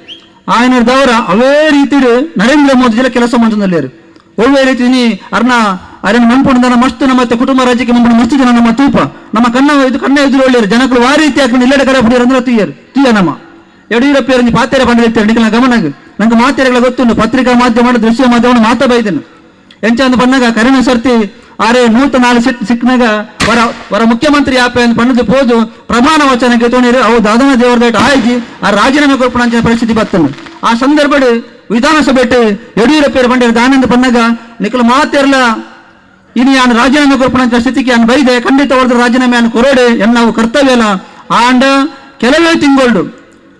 ಆಯ್ನದವರ ಅವೇ ರೀತಿ ನರೇಂದ್ರ ಮೋದಿ ಕೆಲಸ ಮಂಚಂದಲ್ಲೇರು ಒಳ್ಳೆ ರೀತಿ ಅರಣ್ಯ ಮನ್ಪುಂಡ ಮಸ್ತ್ ನಮ್ಮ ಕುಟುಂಬ ರಾಜ್ಯಕ್ಕೆ ಮಂಪುಣ ಮಸ್ತ್ ಜನ ನಮ್ಮ ತೂಪ ನಮ್ಮ ಕಣ್ಣ ಎದುರು ಒಳ್ಳೆಯರು ಜನಗಳು ಆ ರೀತಿ ಹಾಕೊಂಡು ಇಲ್ಲಡೆ ಕಡೆ ಪುಡಿಯರು ಅಂದ್ರೆ ತೀಯ ನಮ್ಮ ಯಡಿಯೂರಪ್ಪ ಪಾತೆರೆ ಬಂದಿರ್ತಾರೆ ನಿಖಿಲ ಗಮನ ನಂಗೆ ಮಾತೆರೆಗಳ ಗೊತ್ತುಂಟು ಪತ್ರಿಕಾ ಮಾಧ್ಯಮ ದೃಶ್ಯ ಮಾಧ್ಯಮ ಮಾತಾ ಬೈದನು ಎಂಚಂದು ಬಂದಾಗ ಕರಿಣ ಸರ್ತಿ ಆರೆ 104 ಸಿಕ್ನಾಗ ವರ ಮುಖ್ಯಮಂತ್ರಿ ಯಾಪೆ ಅಂತ ಪಣ್ಣದು ಪೋದು ಪ್ರಮಾಣ ವಚನಕ್ಕೆ ತೋಣಿರು ಅವು ದಾದನ ದೇವರದಾಟ ಆಯ್ಜಿ ಆ ರಾಜೀನಾಮೆ ಕೊರ್ಪಣಂಚಿನ ಪರಿಸ್ಥಿತಿ ಬರ್ತನು ಆ ಸಂದರ್ಭ ವಿಧಾನಸಭೆ ಯಡಿಯೂರಪ್ಪ ಬಂದಿರ ದಾನಂದ ಪನ್ನಾಗ ನಿಖಲ ಮಾತೆರ್ಲ ಇನಿ ಯಾನು ರಾಜೀನಾಮೆ ಕೊರ್ಪಣಂತ ಸ್ಥಿತಿಗೆ ಯಾನು ಬೈದೆ ಖಂಡಿತವಾದ ರಾಜೀನಾಮೆ ಯಾನು ಕೊರೋಡೆ ಎನ್ನಾವು ಕರ್ತವ್ಯ ಅಲ್ಲ ಆಂಡ ಕೆಲವೇ ತಿಂಗಳು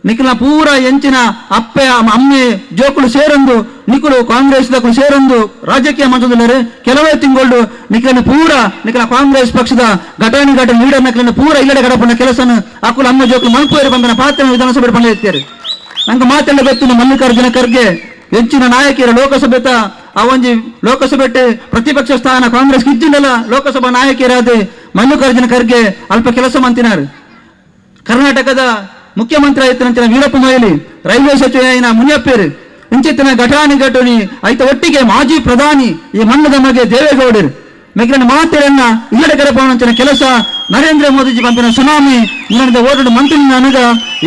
ನಿಖಲ ಪೂರ ಎಂಚಿನ ಅಪ್ಪೆ ಅಮ್ಮೆ ಜೋಕುಳು ಸೇರೊಂದು ನಿಖಲು ಕಾಂಗ್ರೆಸ್ದಕ್ಕೂ ಸೇರೊಂದು ರಾಜಕೀಯ ಮಂಚದಲ್ಲರೆ ಕೆಲವೇ ತಿಂಗಳು ನಿಖಲನ್ನು ಪೂರ ನಿಖಲ ಕಾಂಗ್ರೆಸ್ ಪಕ್ಷದ ಘಟನೆ ಲೀಡರ್ ನಕಲನ್ನು ಪೂರ ಇಲ್ಲಡೆ ಗಡಪಣ್ಣ ಕೆಲಸನ ಅಕ್ಕಲು ಅಮ್ಮ ಜೋಕುಲು ಮಲ್ಪೇರಿ ಬಂದನ ಪಾತ್ರ ವಿಧಾನಸಭೆ ಪಂಡ ಎತ್ತಾರೆ ನಂಗೆ ಮಾತೆಲ್ಲ ಗೊತ್ತು ಮಲ್ಲಿಕಾರ್ಜುನ ಖರ್ಗೆ ಹೆಚ್ಚಿನ ನಾಯಕಿಯರ ಲೋಕಸಭೆತ ಅವೊಂಜಿ ಲೋಕಸಭೆ ಪ್ರತಿಪಕ್ಷ ಸ್ಥಾನ ಕಾಂಗ್ರೆಸ್ ಇದ್ದಿಲ್ಲಲ್ಲ ಲೋಕಸಭಾ ನಾಯಕಿಯರಾದ ಮಲ್ಲಿಕಾರ್ಜುನ ಖರ್ಗೆ ಅಲ್ಪ ಕೆಲಸ ಮಂತಿನಾರು ಕರ್ನಾಟಕದ ಮುಖ್ಯಮಂತ್ರಿ ಆಯ್ತಂಚಿನ ವೀರಪ್ಪ ಮೊಯ್ಲಿ ರೈಲ್ವೆ ಸಚಿವ ಮುನಿಯಪ್ಪೇರು ಇಂಚಿತ್ತಿನ ಘಟಾನಿ ಆಯ್ತ ಒಟ್ಟಿಗೆ ಮಾಜಿ ಪ್ರಧಾನಿ ಈ ಮಣ್ಣದ ಮಗೆ ದೇವೇಗೌಡರು ಮಿಗಿಲಿನ ಮಾತೆಯನ್ನ ಇಲ್ಲಡೆ ಕರೆಪೋಣಂಚಿನ ಕೆಲಸ ನರೇಂದ್ರ ಮೋದಿಜಿ ಪಂಪಿನ ಸುನಾಮಿ ಇಲ್ಲದ ಓಡಾಡು ಮಂತ್ರಿ ನನಗ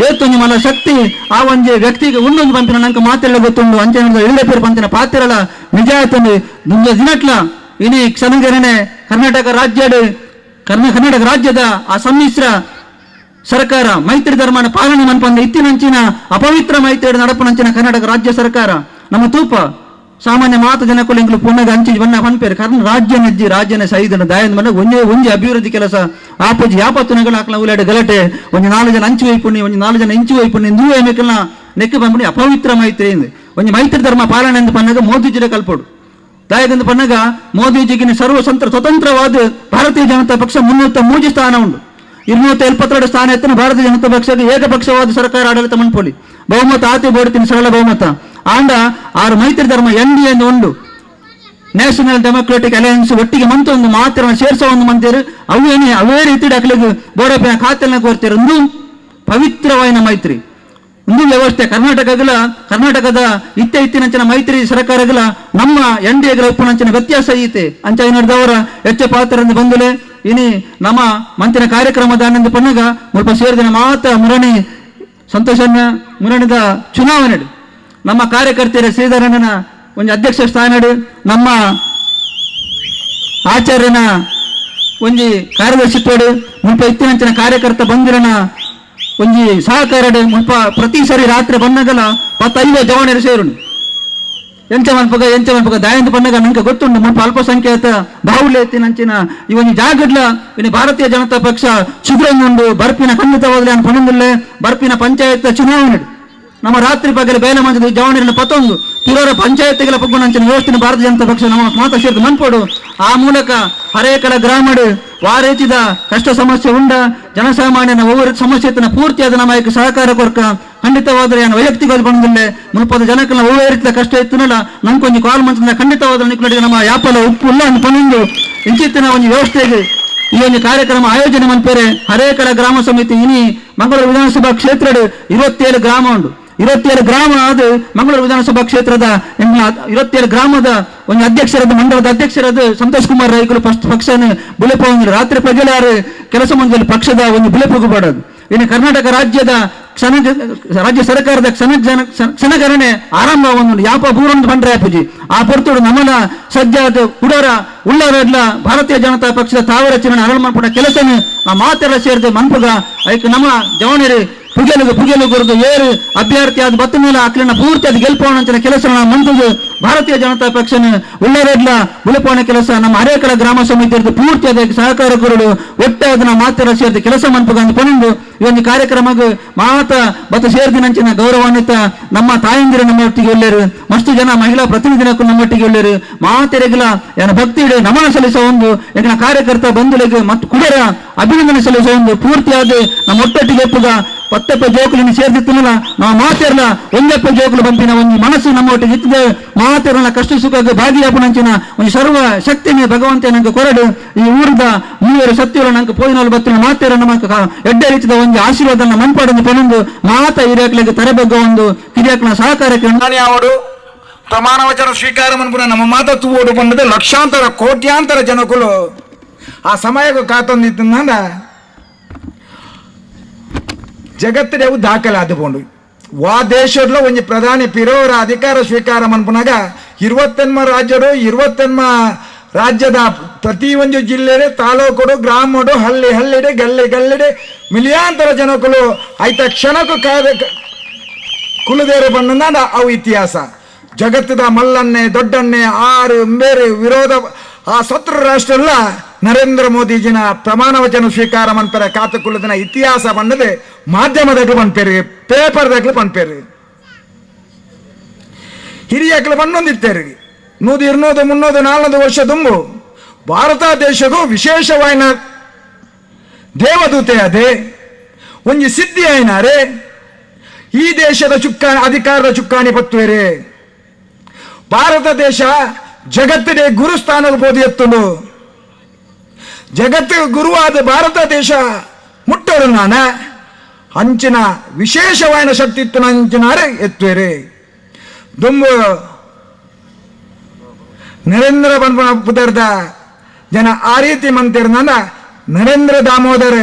ಏತೊಂದು ಮಲ ಶಕ್ತಿ ಆ ಒಂಜಿ ವ್ಯಕ್ತಿಗೆ ಇನ್ನೊಂದು ಪಂಪಿನ ನಂಗೆ ಮಾತೆಲ್ಲ ಗೊತ್ತುಂಡು ಅಂಚೆ ಇಲ್ಲಡೆ ಪೇರು ಪಂಪಿನ ಪಾತ್ರಲ ನಿಜ ಆಯ್ತಂದು ದುಂಜ ದಿನಟ್ಲ ಇನಿ ಕ್ಷಣಗಣನೆ ಕರ್ನಾಟಕ ರಾಜ್ಯದ ಆ ಸಮ್ಮಿಶ್ರ ಸರ್ಕಾರ ಮೈತ್ರಿ ಧರ್ಮನ ಪಾಲನೆ ಮನ್ಪಂದ ಇತ್ತಿನಂಚಿನ ಅಪವಿತ್ರ ಮೈತ್ರಿ ನಡಪನಂಚಿನ ಕರ್ನಾಟಕ ರಾಜ್ಯ ಸರ್ಕಾರ ನಮ್ಮ ತೂಪ ಸಾಮಾನ್ಯ ಮಾತು ಜನಕುಲಿಂಗ್ಲು ಪುನಗ ಅಂಚಿ ಬಣ್ಣ ಪನ್ಪೇರು ಕಾರಣ ರಾಜ್ಯನ ಸೈದನ ದಾಯನ ಮನ ಒಂಜಿ ಅಭಿವೃದ್ಧಿ ಕೆಲಸ ಆಪಜಿ ಯಾಪತ್ತುನಗಳ ಹಾಕ್ಲ ಉಲಾಡೆ ಗಲಾಟೆ ಒಂಜಿ 4 ಜನ ಅಂಚು ವೈಪುಣಿ ಒಂಜಿ 4 ಜನ ಇಂಚು ವೈಪುಣಿ ದೂರ ಮೇಕಲ್ನ ನೆಕ್ಕ ಬಂದ್ಬಿಡಿ ಅಪವಿತ್ರ ಮೈತ್ರಿ ಒಂಜಿ ಮೈತ್ರಿ ಧರ್ಮ ಪಾಲನೆ ಎಂದು ಪನ್ನಾಗ ಮೋದಿಜಿರ ಕಲ್ಪಡು ದಾಯಕಂದು ಪನ್ನಾಗ ಮೋದಿಜಿಗಿನ ಸ್ವತಂತ್ರವಾದ ಭಾರತೀಯ ಜನತಾ ಪಕ್ಷ 303 ಸ್ಥಾನ ಉಂಟು 272 ಸ್ಥಾನ ಎತ್ತನ ಭಾರತೀಯ ಜನತಾ ಪಕ್ಷಕ್ಕೆ ಏಕಪಕ್ಷವಾದ ಸರ್ಕಾರ ಆಡಳಿತ ಮನ್ಪೋಲಿ ಬಹುಮತ ಆತಿ ಬೋಡ್ತೀನಿ ಸರಳ ಬಹುಮತ ಆಂಡ 6 ಮೈತ್ರಿ ಧರ್ಮ NDA ಎಂದು ಉಂಡು ನ್ಯಾಷನಲ್ ಡೆಮೊಕ್ರಾಟಿಕ್ ಅಲಯನ್ಸ್ ಒಟ್ಟಿಗೆ ಮಂತ ಒಂದು ಮಾತ್ರ ಸೇರ್ಸೋ ಒಂದು ಮಂತೇರು ಅವೇ ರೀತಿ ಡಾಕ್ಲಿಗೆ ಬೋಡಪಿನ ಖಾತೆನ ಕೋರ್ತಾರೆ ಒಂದು ಪವಿತ್ರವಾದ ಮೈತ್ರಿ ಒಂದು ವ್ಯವಸ್ಥೆ ಕರ್ನಾಟಕದ ಇತ್ತಿನಂಚಿನ ಮೈತ್ರಿ ಸರ್ಕಾರಗಳ ನಮ್ಮ NDAಗಳ ಉಪ್ಪುನಂಚಿನ ವ್ಯತ್ಯಾಸ ಐತೆ ಅಂಚ ನಡೆದವರ ಹೆಚ್ಚು ಪಾತ್ರ ಬಂದುಲೆ ಇನಿ ನಮ್ಮ ಮಂತಿನ ಕಾರ್ಯಕ್ರಮದ ಆನಂದ ಪನ್ನಗ ಮುಲ್ಪ ಸೇರಿದಿನ ಮಾತ ಮುರಣಿ ಸಂತೋಷನ ಮುರಣಿದ ಚುನಾವಣೆ ನಮ್ಮ ಕಾರ್ಯಕರ್ತರ ಶ್ರೀಧರಣ್ಣನ ಒಂದು ಅಧ್ಯಕ್ಷ ಸ್ಥಾನ ನಮ್ಮ ಆಚಾರ್ಯನ ಒಂಜಿ ಕಾರ್ಯದರ್ಶಿತ್ವಡು ಮುಲ್ಪ ಇತ್ತಿನಂಚಿನ ಕಾರ್ಯಕರ್ತ ಬಂದಿರನ ಒಂಜಿ ಸಹಕಾರ ಮುಲ್ಪ ಪ್ರತಿ ಸರಿ ರಾತ್ರಿ ಬಂದಾಗಲ 15 ಜವಾನರು ಸೇರುಣು ಎಂಚ ಮನ್ಪಗ ದಾಯಂದು ಪನ್ನಗ ನಂಗೆ ಗೊತ್ತುಂಡು ಮುಲ್ಪ ಅಲ್ಪಸಂಖ್ಯಾತ ಬಾಹುಳ್ಯ ಎತ್ತಿನಂಚಿನ ಇವನಿ ಜಾಗಡ್ಲ ಇನ್ನು ಭಾರತೀಯ ಜನತಾ ಪಕ್ಷ ಶುಭ್ರಂಗುಂಡು ಬರ್ಪಿನ ಖಂಡಿತವಾಗಲಿ ಅನ್ ಪಣಂದಿಲ್ಲೆ ಬರ್ಪಿನ ಪಂಚಾಯತ್ ಚುನಾವಣೆ ನಮ್ಮ ರಾತ್ರಿ ಪಗಲು ಬೇಲೆ ಮಂಜದ ಜವಾನರಿನ ಪತ್ತೊಂದು ಪಿರೋರ ಪಂಚಾಯತ್ಗಳ ಪಗ್ಗುನಂಚಿನ ವ್ಯವಸ್ಥೆ ಭಾರತೀಯ ಜನತಾ ಪಕ್ಷ ನಮ್ಮ ಮಾತ ಸೇರಿದು ಮನ್ಪೋಡು ಆ ಮೂಲಕ ಹರೇಕಳ ಗ್ರಾಮಡು ವಾರೇಚಿದ ಕಷ್ಟ ಸಮಸ್ಯೆ ಉಂಡ ಜನಸಾಮಾನ್ಯನ ಒவ்வொரு ಸಮಸ್ಯೆ ಪೂರ್ತಿಯಾದ ನಮಗೆ ಸಹಕಾರ ಕೊರ್ಕ ಖಂಡಿತವಾದ್ರೆ ನಾನು ವೈಯಕ್ತಿಕವಾಗಿ ಬಂದಿಲ್ಲ ಮುಲ್ಪದ ಜನಕ್ಕಲ್ಲ ಒಳ್ಳೆ ರೀತಿಯ ಕಷ್ಟ ಇತ್ತನಲ್ಲ ನಂಗೊಂದು ಕಾಲ್ ಮಂತ್ರ ಖಂಡಿತವಾದ ನಿಕ್ಕಳಿಗೆ ನಮ್ಮ ಯಾಪಲ ಉಪ್ಪು ಇಲ್ಲ ಅಂತ ಪಣಿಂದು ಇಂಚಿತ್ತಿನ ಒಂದು ವ್ಯವಸ್ಥೆಗೆ ಈ ಒಂದು ಕಾರ್ಯಕ್ರಮ ಆಯೋಜನೆ ಮನ್ಪೇರೆ ಹರೇಕಳ ಗ್ರಾಮ ಸಮಿತಿ ಇನಿ ಮಂಗಳೂರು ವಿಧಾನಸಭಾ ಕ್ಷೇತ್ರ 27 ಗ್ರಾಮ ಉಂಟು 27 ಗ್ರಾಮ ಆದ ಮಂಗಳೂರು ವಿಧಾನಸಭಾ ಕ್ಷೇತ್ರದ 27 ಗ್ರಾಮದ ಒಂದು ಅಧ್ಯಕ್ಷರಾದ ಮಂಡಲದ ಅಧ್ಯಕ್ಷರಾದ ಸಂತೋಷ್ ಕುಮಾರ್ ರೈಕರು ಪಕ್ಷನ ಬುಲೆಪ ರಾತ್ರಿ ಪ್ರಜೆಲಾರು ಕೆಲಸ ಮಂಜಲು ಪಕ್ಷದ ಒಂದು ಬುಲೆಪುಗುಬಾಡದು ಇನ್ನು ಕರ್ನಾಟಕ ರಾಜ್ಯ ಸರ್ಕಾರದ ಕ್ಷಣಗಣನೆ ಆರಂಭ ಒಂದು ಯಾಪ ಬೂರೊಂದು ಬಂಡ್ರೆ ಅಪ್ಪಜಿ ಆ ಪೊರ್ತುಡು ನಮ್ಮನ ಸಜ್ಜಾದ ಉಡರ ಉಳ್ಳರಡ್ಲ ಭಾರತೀಯ ಜನತಾ ಪಕ್ಷದ ತಾವರ ಚರಣ ಅರಳು ಮಾಡ್ಕೊಂಡ ಕೆಲಸನ ಆ ಮಾತೆಲ್ಲ ಸೇರಿದ ಮನ್ಪುಗ ಐಕ್ ನಮ್ಮ ಜವಾನರಿ ಪುಗೆಲು ಗುರುದು ಏರು ಅಭ್ಯರ್ಥಿ ಆದ ಬತ್ತ ಮೇಲೆ ಅಕ್ಲಿನ ಪೂರ್ತಿ ಅದು ಗೆಲ್ಪೋಣ ಕೆಲಸ ಮಂತುದು ಭಾರತೀಯ ಜನತಾ ಪಕ್ಷನ ಉಳ್ಳರೆಡ್ಲ ಬುಲಪೋಣ ಕೆಲಸ ನಮ್ಮ ಹರೇಕಳ ಗ್ರಾಮ ಸಮಿತಿ ಪೂರ್ತಿ ಅದಕ್ಕೆ ಸಹಕಾರ ಕೊರಡು ಒಟ್ಟೆ ಅದನ್ನ ಮಾತೆಲ್ಲ ಸೇರಿದ ಕೆಲಸ ಮನ್ಪುಗಂದು ಪಣಿಂದು ಈ ಒಂದು ಕಾರ್ಯಕ್ರಮಕ್ಕೆ ಮಾತ ಬತ್ತ ಸೇರಿದಿನಂಚಿನ ಗೌರವಾನ್ವಿತ ನಮ್ಮ ತಾಯಂದಿರು ನಮ್ಮೊಟ್ಟಿಗೆ ಒಳ್ಳೆರು ಮಸ್ತು ಜನ ಮಹಿಳಾ ಪ್ರತಿನಿಧಿನಕ್ಕೂ ನಮ್ಮೊಟ್ಟಿಗೆ ಒಳ್ಳೆರು ಮಾತೆರೆಗಳ ಏನ ಭಕ್ತಿ ನಮನ ಸಲ್ಲಿಸೋ ಒಂದು ಈಗಿನ ಕಾರ್ಯಕರ್ತ ಬಂಧುಗಳಿಗೆ ಮತ್ತು ಕುಡರ ಅಭಿನಂದನೆ ಸಲ್ಲಿಸೋ ಒಂದು ಪೂರ್ತಿಯಾದ ನಮ್ಮ ಒಟ್ಟೊಟ್ಟಿಗೆ ಒಪ್ಪುಗ 10 ಜೋಕುಲಿನ ಸೇರ್ದಿತ್ತಲ್ಲ ನಾವು ಮಾತೆರ್ಲ ಒಂದೆಪ್ಪ ಜೋಕುಲು ಬಂಪಿನ ಒಂದು ಮನಸ್ಸು ನಮ್ಮ ಒಟ್ಟಿಗೆ ಇತ್ತದೆ ಮಾತೆರ್ಲ ಕಷ್ಟ ಸುಖಕ್ಕೆ ಭಾಗಿಯಾಪನಂಚಿನ ಒಂದು ಸರ್ವ ಶಕ್ತಿನೇ ಭಗವಂತ ನಂಗೆ ಕೊರಡು ಈ ಊರದ 3 ಸತ್ಯಗಳು ನಂಗೆ ಪೋಯಿನಲ್ಲಿ ಬತ್ತಿನ ಮಾತೆರ ನಮಕ ಎಡ್ಡೆ ರೀತಿಯ ಒಂದು ಆಶೀರ್ವಾದನ ಮನ್ಪಾಡೊಂದು ಪಣಂದು ಮಾತ ಹಿರಿಯಕ್ಲಿಗೆ ತರಬೆಗ್ಗ ಒಂದು ಹಿರಿಯಕ್ನ ಸಹಕಾರಕ್ಕೆ ಅವಡು ಪ್ರಮಾಣ ವಚನ ಸ್ವೀಕಾರ ಮನ್ಪುನ ನಮ್ಮ ಮಾತು ಓಡು ಬಂದದೆ ಲಕ್ಷಾಂತರ ಕೋಟ್ಯಾಂತರ ಜನಕುಲು ಆ ಸಮಯಕ್ಕೆ ಕಾತೊಂದಿತ್ತಂದ ಜಗತ್ತಿನ ದಾಖಲೆ ಆದುಕೊಂಡು ವಾ ದೇಶದ ಒಂದು ಪ್ರಧಾನಿ ಪಿರೋರ ಅಧಿಕಾರ ಸ್ವೀಕಾರ ಮನ್ಪನಾಗ 27 ರಾಜ್ಯರು 27 ರಾಜ್ಯದ ಪ್ರತಿ ಒಂದು ಜಿಲ್ಲೆ ತಾಲೂಕು ಗ್ರಾಮಡು ಹಳ್ಳಿಡೆ ಗಲ್ಲಿಡೆ ಮಿಲಿಯಾಂತರ ಜನಕುಲು ಆಯ್ತ ಕ್ಷಣಕ್ಕೂ ಕುಲದೇರು ಬಂದ ಅವು ಇತಿಹಾಸ ಜಗತ್ತದ ಮಲ್ಲನ್ನೇ ದೊಡ್ಡನ್ನೇ ಆರು ಬೇರೆ ವಿರೋಧ ಆ ಶತ್ರು ರಾಷ್ಟ್ರ ಎಲ್ಲ ನರೇಂದ್ರ ಮೋದಿಜಿನ ಪ್ರಮಾಣ ವಚನ ಸ್ವೀಕಾರ ಮನ್ಪೇರೆ ಕಾತುಕೊಳ್ಳುದಿನ ಇತಿಹಾಸ ಬಂದದೆ ಮಾಧ್ಯಮದಾಗ್ಲು ಪನ್ಪೇರಿ ಪೇಪರ್ದಾಗ್ಲು ಪನ್ಪೇರಿ ಹಿರಿಯಾಗ್ಲು ಬಂದೊಂದಿತ್ತೇರಿ 100 200 300 400 ವರ್ಷ ತುಂಬು ಭಾರತ ದೇಶಗೂ ವಿಶೇಷವಾಯಿನ ದೇವದೂತೆ ಅದೇ ಒಂಜಿ ಸಿದ್ಧಿ ಆಯ್ನಾರೆ ಈ ದೇಶದ ಅಧಿಕಾರದ ಚುಕ್ಕಾಣಿ ಪತ್ತುವೇರೆ ಭಾರತ ದೇಶ ಜಗತ್ತಿಗೆ ಗುರುಸ್ಥಾನದ ಬೋದು ಎತ್ತುಂಡು ಜಗತ್ತಿಗೆ ಗುರುವಾದ ಭಾರತ ದೇಶ ಮುಟ್ಟೋಡು ನಾನ ಅಂಚಿನ ವಿಶೇಷವಾದ ಶಕ್ತಿ ಇತ್ತು ಅಂಚಿನಾರೆ ಎತ್ತುವೇರೆ ದುಂಬು ನರೇಂದ್ರ ಪುದರ್ದ ಜನ ಆ ರೀತಿ ಮಂತಿರ್ನ ನರೇಂದ್ರ ದಾಮೋದರ್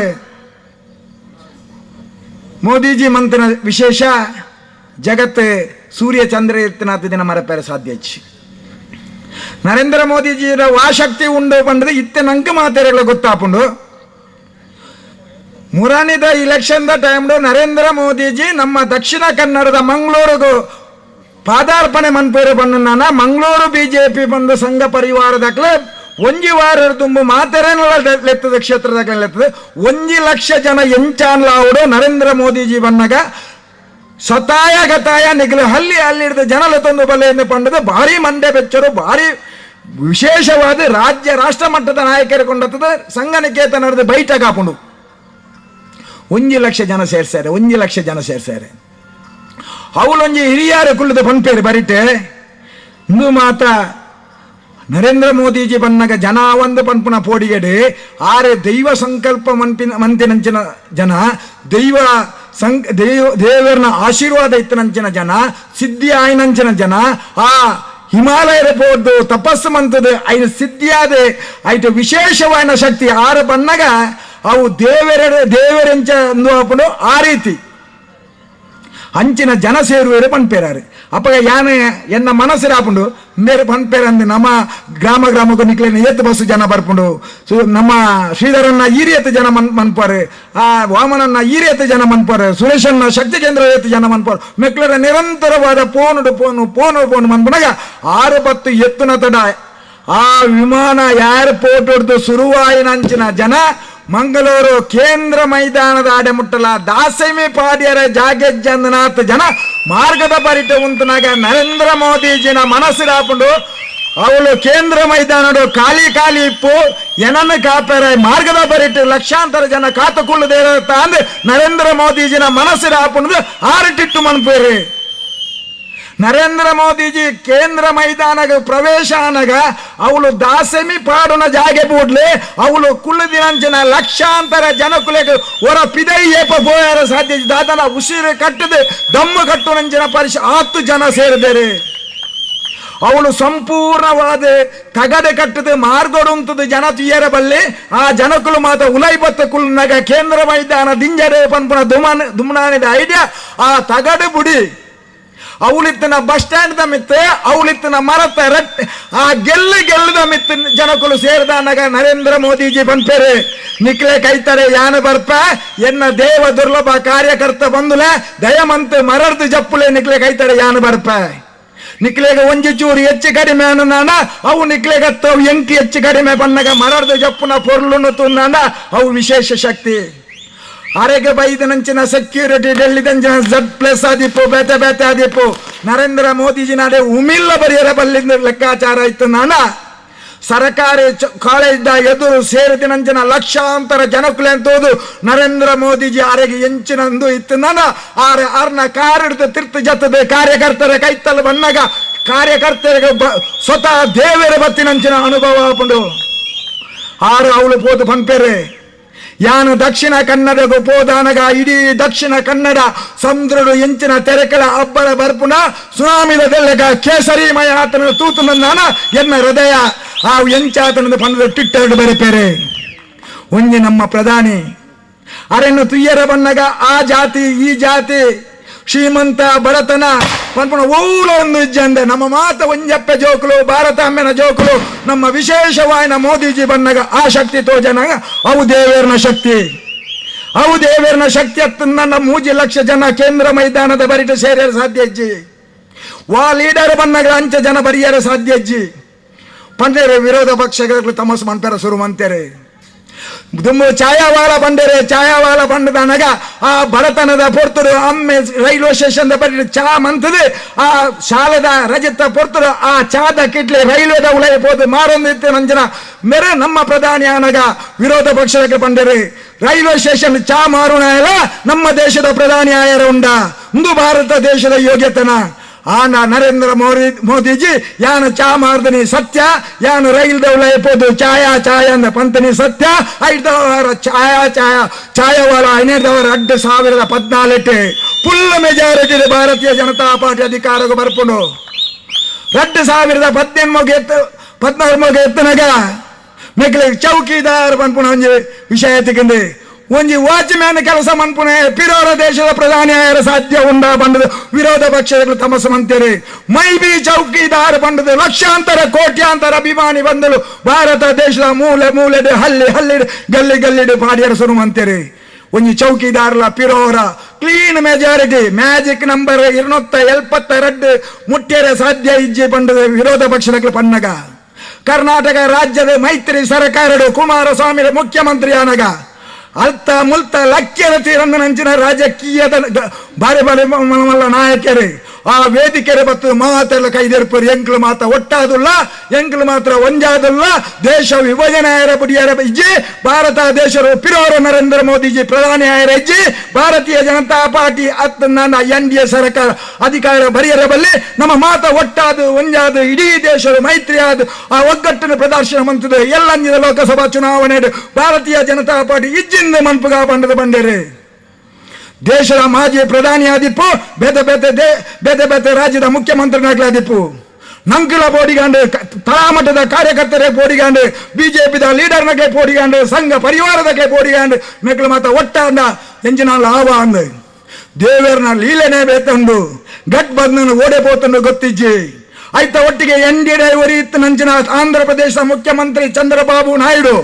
ಮೋದಿಜಿ ಮಂತ್ರನ ವಿಶೇಷ ಜಗತ್ ಸೂರ್ಯ ಚಂದ್ರ ಎತ್ತಿನಾಥ ದಿನ ಮರಪೇರ ಸಾಧ್ಯ ನರೇಂದ್ರ ಮೋದಿಜಿಯ ವಾಶಕ್ತಿ ಉಂಡು ಬಂದ್ರೆ ಇತ್ತೆ ನಂಗೆ ಮಾತಾಡಲ್ಲ ಗೊತ್ತಾಪುಂಡು ಮುರಾನಿದ ಇಲೆಕ್ಷನ್ ದ ಟೈಮ್ ನರೇಂದ್ರ ಮೋದಿಜಿ ನಮ್ಮ ದಕ್ಷಿಣ ಕನ್ನಡದ ಮಂಗಳೂರಿಗೂ ಪಾದಾರ್ಪಣೆ ಮನ್ಪೇರು ಬಂದು ನಾನ ಮಂಗಳೂರು ಬಿಜೆಪಿ ಬಂದು ಸಂಘ ಪರಿವಾರದಾಗ್ಲೆ 1 ವಾರ ತುಂಬು ಮಾತೆರೆತ್ತದ ಕ್ಷೇತ್ರದಾಗಲೆತ್ತದ 1 ಲಕ್ಷ ಜನ ಎಂಚಾನ್ಲಾವುಡು ನರೇಂದ್ರ ಮೋದಿಜಿ ಬನ್ನಾಗ ಸತಾಯ ಗತಾಯ ನಿಗಲು ಹಲ್ಲಿ ಹಿಡಿದ ಜನಲ ತಂದು ಬಲೆಯನ್ನು ಪಂಡದು ಭಾರಿ ಮಂಡ್ಯ ಬೆಚ್ಚರು ಭಾರಿ ವಿಶೇಷವಾದ ರಾಜ್ಯ ರಾಷ್ಟ್ರ ಮಟ್ಟದ ನಾಯಕರು ಕೊಂಡತ್ತದ ಸಂಘ ನಿಕೇತನ ನಡೆದ ಬೈಠಕ್ ಹಾಕೊಂಡು 1 ಲಕ್ಷ ಜನ ಸೇರ್ಸಾರೆ 1 ಲಕ್ಷ ಜನ ಸೇರ್ಸಾರೆ ಅವಳೊಂಜಿ ಹಿರಿಯರ ಕುಳ್ಳದ ಪನ್ಪೇರು ಬರಿಟೆ ಇಂದು ಮಾತ್ರ ನರೇಂದ್ರ ಮೋದಿಜಿ ಬನ್ನಾಗ ಜನ ಒಂದು ಪನ್ಪುನ ಪೋಡಿಗೆಡೆ ಆರೆ ದೈವ ಸಂಕಲ್ಪ ಮಂತಿನಂಚಿನ ಜನ ದೇವರನ ಆಶೀರ್ವಾದ ಇತ್ತನಂಚಿನ ಜನ ಸಿದ್ಧಿ ಆಯ್ನಂಚಿನ ಜನ ಆ ಹಿಮಾಲಯದ ಪೋದ್ದು ತಪಸ್ಸು ಮಂತದ ಐದು ಸಿದ್ಧಿಯಾದ ಐಟು ವಿಶೇಷವಾದ ಶಕ್ತಿ ಆರ ಬನ್ನಾಗ ಅವು ದೇವರೆಂಚ ಅಂದು ಆ ರೀತಿ ಅಂಚಿನ ಜನ ಸೇರುವರೆ ಪನ್ಪೇರಾರೆ ಅಪ್ಪಗ ಯಾನೆ ಎನ್ನ ಮನಸ್ಸು ಹಾಪುಂಡು ಮೇರೆ ಪನ್ಪೇರ ಅಂದು ನಮ್ಮ ಗ್ರಾಮಕ್ಕೂ ನಿಕ್ಲೇನ ಏತ್ ಬಸ್ಸು ಜನ ಬರ್ಪುಂಡು ನಮ್ಮ ಶ್ರೀಧರನ್ನ ಈರಿಯತ್ ಜನ ಮನ್ಪಾರೆ ಆ ವಾಮನನ್ನ ಈರಿಯತ್ ಜನ ಮನ್ಪಾರೆ ಸುರೇಶನ್ನ ಶಕ್ತಿ ಕೇಂದ್ರ ಏತ್ ಜನ ಮನ್ಪಾರೆ ಮೆಕ್ಲರ ನಿರಂತರವಾದ ಫೋನ್ ಮನ್ಪುನಾಗ 6-10 ಎತ್ತುನ ತಡ ಆ ವಿಮಾನ ಏರ್ಪೋರ್ಟ್ ಹೊಡೆದು ಶುರುವಾಯಿನಂಚಿನ ಜನ ಮಂಗಳೂರು ಕೇಂದ್ರ ಮೈದಾನದ ಆಡೆ ಮುಟ್ಟಲ ದಾಸಮಿ ಪಾಡ್ಯರ ಜಾಗೆಜ್ಜಂದನಾಥ ಜನ ಮಾರ್ಗದ ಪರಿಟ ಉಂಟನಾಗ ನರೇಂದ್ರ ಮೋದಿಜಿನ ಮನಸ್ಸು ಹಾಕೊಂಡು ಅವಳು ಕೇಂದ್ರ ಮೈದಾನಡು ಖಾಲಿ ಇಪ್ಪು ಏನನ್ನು ಕಾಪಾರ ಮಾರ್ಗದ ಬರಿಟ್ಟು ಲಕ್ಷಾಂತರ ಜನ ಕಾತುಕೊಳ್ಳದೆ ಅಂದ್ರೆ ನರೇಂದ್ರ ಮೋದಿಜಿನ ಮನಸ್ಸು ಹಾಕೊಂಡು ಆರಟಿಟ್ಟು ಮನ್ಪೇರಿ ನರೇಂದ್ರ ಮೋದಿಜಿ ಕೇಂದ್ರ ಮೈದಾನಗ ಪ್ರವೇಶ ಆನಾಗ ಅವಳು ದಾಸಮಿ ಪಾಡುನ ಜಾಗೆ ಬೂಡ್ಲೆ ಅವಳು ಕುಳ್ಳದಿನಂಚಿನ ಲಕ್ಷಾಂತರ ಜನ ಕುಲೆಗೆ ಹೊರ ಪಿದೈ ಏಪ ಬೋಯರ ಸಾಧ್ಯ ದಾದನ ಉಸಿರು ಕಟ್ಟದೆ ದಮ್ಮು ಕಟ್ಟುನಂಚಿನ 10 ಜನ ಸೇರಿದರೆ ಅವಳು ಸಂಪೂರ್ಣವಾದ ತಗಡೆ ಕಟ್ಟದೆ ಮಾರ್ಗೊಡುಂತದ ಜನ ತುಯ್ಯರ ಬಲ್ಲೆ ಆ ಜನಕುಲು ಮಾತ ಉಲೈ ಬತ್ತ ಕುಲ್ನಾಗ ಕೇಂದ್ರ ಮೈದಾನ ದಿಂಜರೆ ಪನ್ಪುನ ದುಮ್ನಾನಿದ ಐಡಿಯಾ ಆ ತಗಡೆ ಬುಡಿ ಅವಳಿತ್ತನ ಬಸ್ ಸ್ಟ್ಯಾಂಡ್ ದ ಮಿತ್ತೆ ಅವಳಿತ್ತನ ಮರತ ರಟ್ ಆ ಗೆಲ್ಲದ ಮಿತ್ತ ಜನಕುಲು ಸೇರಿದಾಗ ನರೇಂದ್ರ ಮೋದಿಜಿ ಪನ್ಪೇರೆ ನಿಕ್ಲೆ ಕೈತಾರೆ ಯಾನ ಬರ್ಪ ಎನ್ನ ದೇವ ದುರ್ಲಭ ಕಾರ್ಯಕರ್ತ ಬಂದುಲ ದಯಮಂತ ಮರರ್ದು ಜಪ್ಪುಲೆ ನಿಕ್ಲೆ ಕೈತಾರೆ ಯಾನ ಬರ್ಪ ನಿಕ್ಲೆಗೆ ಒಂಜಿ ಚೂರು ಹೆಚ್ಚು ಕಡಿಮೆ ಅನ್ನ ಅವು ನಿಕ್ಲೆಗತ್ತವು ಎಂಕಿ ಹೆಚ್ಚು ಕಡಿಮೆ ಬಂದಾಗ ಮರರ್ದು ಜಪ್ಪುನ ಪೊರ್ಲುನು ತುಂದಾಂಡ ಅವು ವಿಶೇಷ ಶಕ್ತಿ ಅರೆಗೆ ಬೈದನಂಚಿನ ಸೆಕ್ಯೂರಿಟಿ ಡೆಲ್ಲಿದಂಚಿನ Z+ ಆದಿಪ್ಪು ಬೇತೆ ಆದಿಪ್ಪು ನರೇಂದ್ರ ಮೋದಿಜಿ ನಾಡೆ ಉಮಿಲ್ಲ ಬರೆಯರ ಬಲ್ಲಿಂದ ಲೆಕ್ಕಾಚಾರ ಇತ್ತು ನಾನ ಸರ್ಕಾರಿ ಕಾಲೇಜ್ದ ಎದುರು ಸೇರಿದಿನಂಚಿನ ಲಕ್ಷಾಂತರ ಜನಕುಲೆ ಅಂತೋದು ನರೇಂದ್ರ ಮೋದಿಜಿ ಅರೆಗೆ ಎಂಚಿನಂದು ಇತ್ತು ನಾನ ಆರ್ನ ಕಾರ್ ಹಿಡಿದು ತಿರ್ತು ಜತ್ತದೆ ಕಾರ್ಯಕರ್ತರ ಕೈತಲ್ಲಿ ಬಂದಾಗ ಕಾರ್ಯಕರ್ತರಿಗೆ ಸ್ವತಃ ದೇವರ ಬತ್ತಿನಂಚಿನ ಅನುಭವ ಹಾಕೊಂಡು ಅವಳು ಪೋದು ಪಂಪೇರೆ ಯಾನು ದಕ್ಷಿಣ ಕನ್ನಡಗೂ ಪೋದಾನಗ ಇಡೀ ದಕ್ಷಿಣ ಕನ್ನಡ ಸಮುದ್ರಡು ಎಂಚಿನ ತೆರೆಕಲ ಅಬ್ಬಳ ಬರ್ಪುನ ಸುನಾಮಿದ ದೆಲ್ಲೆಗ ಕೇಸರಿಮಯ ಆತನ ತೂತು ನಾನ ಎನ್ನ ಹೃದಯ ಆ ಎಂಚಾತನದ ಪಂಡದ ಟ್ವಿಟ್ಟರ್ ಬರೆಪೇರೆ ಒಂಜಿ ನಮ್ಮ ಪ್ರಧಾನಿ ಅರೆನ್ನು ತುಯ್ಯರ ಬನ್ನಗ ಆ ಜಾತಿ ಈ ಜಾತಿ ಶ್ರೀಮಂತ ಬಡತನ ಪನ್ಪುಣ ಓಲ ಒಂದು ಇಜ್ಜಂದೆ ನಮ್ಮ ಮಾತ ಒಂಜಪ್ಪೆ ಜೋಕುಲು ಭಾರತ ಅಮ್ಮೆನ ಜೋಕುಲು ನಮ್ಮ ವಿಶೇಷವಾಯಿನ ಮೋದಿಜಿ ಬನ್ನಗ ಆ ಶಕ್ತಿ ತೋಜನಾಗ ಅವು ದೇವೇರ್ನ ಶಕ್ತಿ ಅತ್ತ ನನ್ನ 3 ಲಕ್ಷ ಜನ ಕೇಂದ್ರ ಮೈದಾನದ ಬರಿಟ ಸೇರಿಯರು ಸಾಧ್ಯ ಇಜ್ಜಿ ವಾ ಲೀಡರ್ ಬಂದಾಗ ಅಂಚ ಜನ ಬರಿಯಾರೆ ಸಾಧ್ಯ ಅಜ್ಜಿ ಪಂಡೇರೆ ವಿರೋಧ ಪಕ್ಷಗಳು ತಮಸ್ ಮಂತರ ಶುರು ಮಂತೇರೆ ದುಮ್ಮು ಛಾಯಾವಾಲ ಬಂಡದನಗ ಆ ಬಡತನದ ಪೊರ್ತರು ಅಮ್ಮೆ ರೈಲ್ವೆ ಸ್ಟೇಷನ್ ಬರೀ ಚಾ ಮಂತದು ಆ ಶಾಲೆದ ರಜತ ಪೊರ್ತರು ಆ ಚಾದ ಕಿಟ್ಲೆ ರೈಲ್ವೆದ ಉಳಯಬಹುದು ಮಾರೊಂದಿತ್ತು ನಂಜನ ಮೇರೆ ನಮ್ಮ ಪ್ರಧಾನಿ ಆನಗ ವಿರೋಧ ಪಕ್ಷಕ್ಕೆ ಬಂದರೆ ರೈಲ್ವೆ ಸ್ಟೇಷನ್ ಚಾ ಮಾರುಣ ಎಲ್ಲ ನಮ್ಮ ದೇಶದ ಪ್ರಧಾನಿ ಆಯರ ಉಂಡ ಇಂದು ಭಾರತ ದೇಶದ ಯೋಗ್ಯತನ ಆನ ನರೇಂದ್ರ ಮೋದಿಜಿ ಯಾನ ಚಾ ಮಾರ್ದನಿ ಸತ್ಯ ಯಾನು ರೈಲ್ ದೌಲಯಪೋದು ಛಾಯಾ ಅಂದ ಪಂತನಿ ಸತ್ಯ ಐದವರ ಛಾಯಾವಾಲ 2014 ಫುಲ್ ಮೆಜಾರಿಟಿ ಭಾರತೀಯ ಜನತಾ ಪಾರ್ಟಿ ಅಧಿಕಾರಕ್ಕೆ ಬರ್ಪುಂಡು 2014 ಎತ್ತನಾಗ ಮೆಕ್ಲೆ ಚೌಕಿದಾರ್ ಪನ್ಪುಣ ಒಂಜಿ ವಿಷಯ ತಿಕ್ಕಂದು ಒಂಜಿ ವಾಚ್ಮ್ಯಾನ್ ಕೆಲಸ ಮನ್ಪುಣೆ ಪಿರೋರ ದೇಶದ ಪ್ರಧಾನಿ ಆಯರ ಸಾಧ್ಯ ಉಂಡ ಬಂಡದು ವಿರೋಧ ಪಕ್ಷಗಳು ತಮಸ ಮಂತೇರಿ ಮೈ ಬಿ ಚೌಕಿದಾರ್ ಬಂಡದು ಲಕ್ಷಾಂತರ ಕೋಟ್ಯಾಂತರ ಅಭಿಮಾನಿ ಬಂದಳು ಭಾರತ ದೇಶದ ಮೂಲೆ ಹಳ್ಳಿ ಗಲ್ಲಿ ಪಾಡಿಯರ ಸುರು ಮಂತೇರಿ ಒಂಜಿ ಚೌಕಿದಾರ್ಲ ಪಿರೋರ ಕ್ಲೀನ್ ಮೆಜಾರಿಟಿ ಮ್ಯಾಜಿಕ್ ನಂಬರ್ 272 ಮುಟ್ಟ್ಯರೆ ಸಾಧ್ಯ ಇಜ್ಜಿ ಬಂಡದು ವಿರೋಧ ಪಕ್ಷದ ಪನ್ನಗ ಕರ್ನಾಟಕ ರಾಜ್ಯದ ಮೈತ್ರಿ ಸರ್ಕಾರಡು ಕುಮಾರಸ್ವಾಮಿ ಮುಖ್ಯಮಂತ್ರಿ ಆನಗ ಅಲ್ತ ಮುಲ್ತ ಲಕ್ಷ್ಯದ ತೀರಂದನಂಚಿನ ರಾಜಕೀಯದ ಬಾರಿ ನಾಯಕರೇ ಆ ವೇದಿಕೆರೆ ಬತ್ತು ಮಾತೆಲ್ಲ ಕೈದೇರ್ಪರು ಎಂಕ್ಲು ಮಾತ ಒಟ್ಟಾದುಲ್ಲ ಎಂಕ್ಲು ಮಾತ್ರ ಒಂಜಾದುಲ್ಲ ದೇಶ ವಿಭಜನೆ ಆಯರ ಬುಡಿಯರ ಇಜ್ಜಿ ಭಾರತ ದೇಶರು ಪಿರೋರ ನರೇಂದ್ರ ಮೋದಿಜಿ ಪ್ರಧಾನಿ ಆಯರ ಇಜ್ಜಿ ಭಾರತೀಯ ಜನತಾ ಪಾರ್ಟಿ NDA ಸರ್ಕಾರ ಅಧಿಕಾರ ಬರಿಯರ ಬಲ್ಲಿ ನಮ್ಮ ಮಾತ ಒಟ್ಟಾದು ಒಂಜಾದು ಇಡೀ ದೇಶರು ಮೈತ್ರಿ ಆದು ಆ ಒಗ್ಗಟ್ಟಿನ ಪ್ರದರ್ಶನ ಮಂತದೆ ಎಲ್ಲಂಜಿನ ಲೋಕಸಭಾ ಚುನಾವಣೆ ಭಾರತೀಯ ಜನತಾ ಪಾರ್ಟಿ ಇಜ್ಜಿಂದ ಮನ್ಪುಗ ಬಂಡರೆ ದೇಶದ ಮಾಜಿ ಪ್ರಧಾನಿ ಆದಿಪ್ಪು ಬೇತೆ ರಾಜ್ಯದ ಮುಖ್ಯಮಂತ್ರಿನಾಗ್ಲಾದಿಪ್ಪು ನಂಕಲ ಬೋಡಿಗಾಂಡು ತಳಮಟ್ಟದ ಕಾರ್ಯಕರ್ತರೇ ಬೋಡಿಗಾಂಡು ಬಿಜೆಪಿದ ಲೀಡರ್ನಕ್ಕೆ ಬೋಡಿಗಾಂಡು ಸಂಘ ಪರಿವಾರದಕ್ಕೆ ಬೋಡಿಗಾಂಡು ಮೆಕ್ಕಲು ಮಾತ ಒಟ್ಟಾಂಡ ಎಂಜಿನ ಲಾಭ ಅಂದು ದೇವರನ ಲೀಲೆನೇ ಬೇತಂಡು ಗಟ್ ಬಂದನು ಓಡೆ ಪೋತಂಡು ಗೊತ್ತಿಜ್ಜಿ ಆಯ್ತ ಒಟ್ಟಿಗೆ NDA ಒರಿಯಿತ್ತು ನಂಚಿನ ಆಂಧ್ರ ಪ್ರದೇಶದ ಮುಖ್ಯಮಂತ್ರಿ ಚಂದ್ರಬಾಬು ನಾಯ್ಡು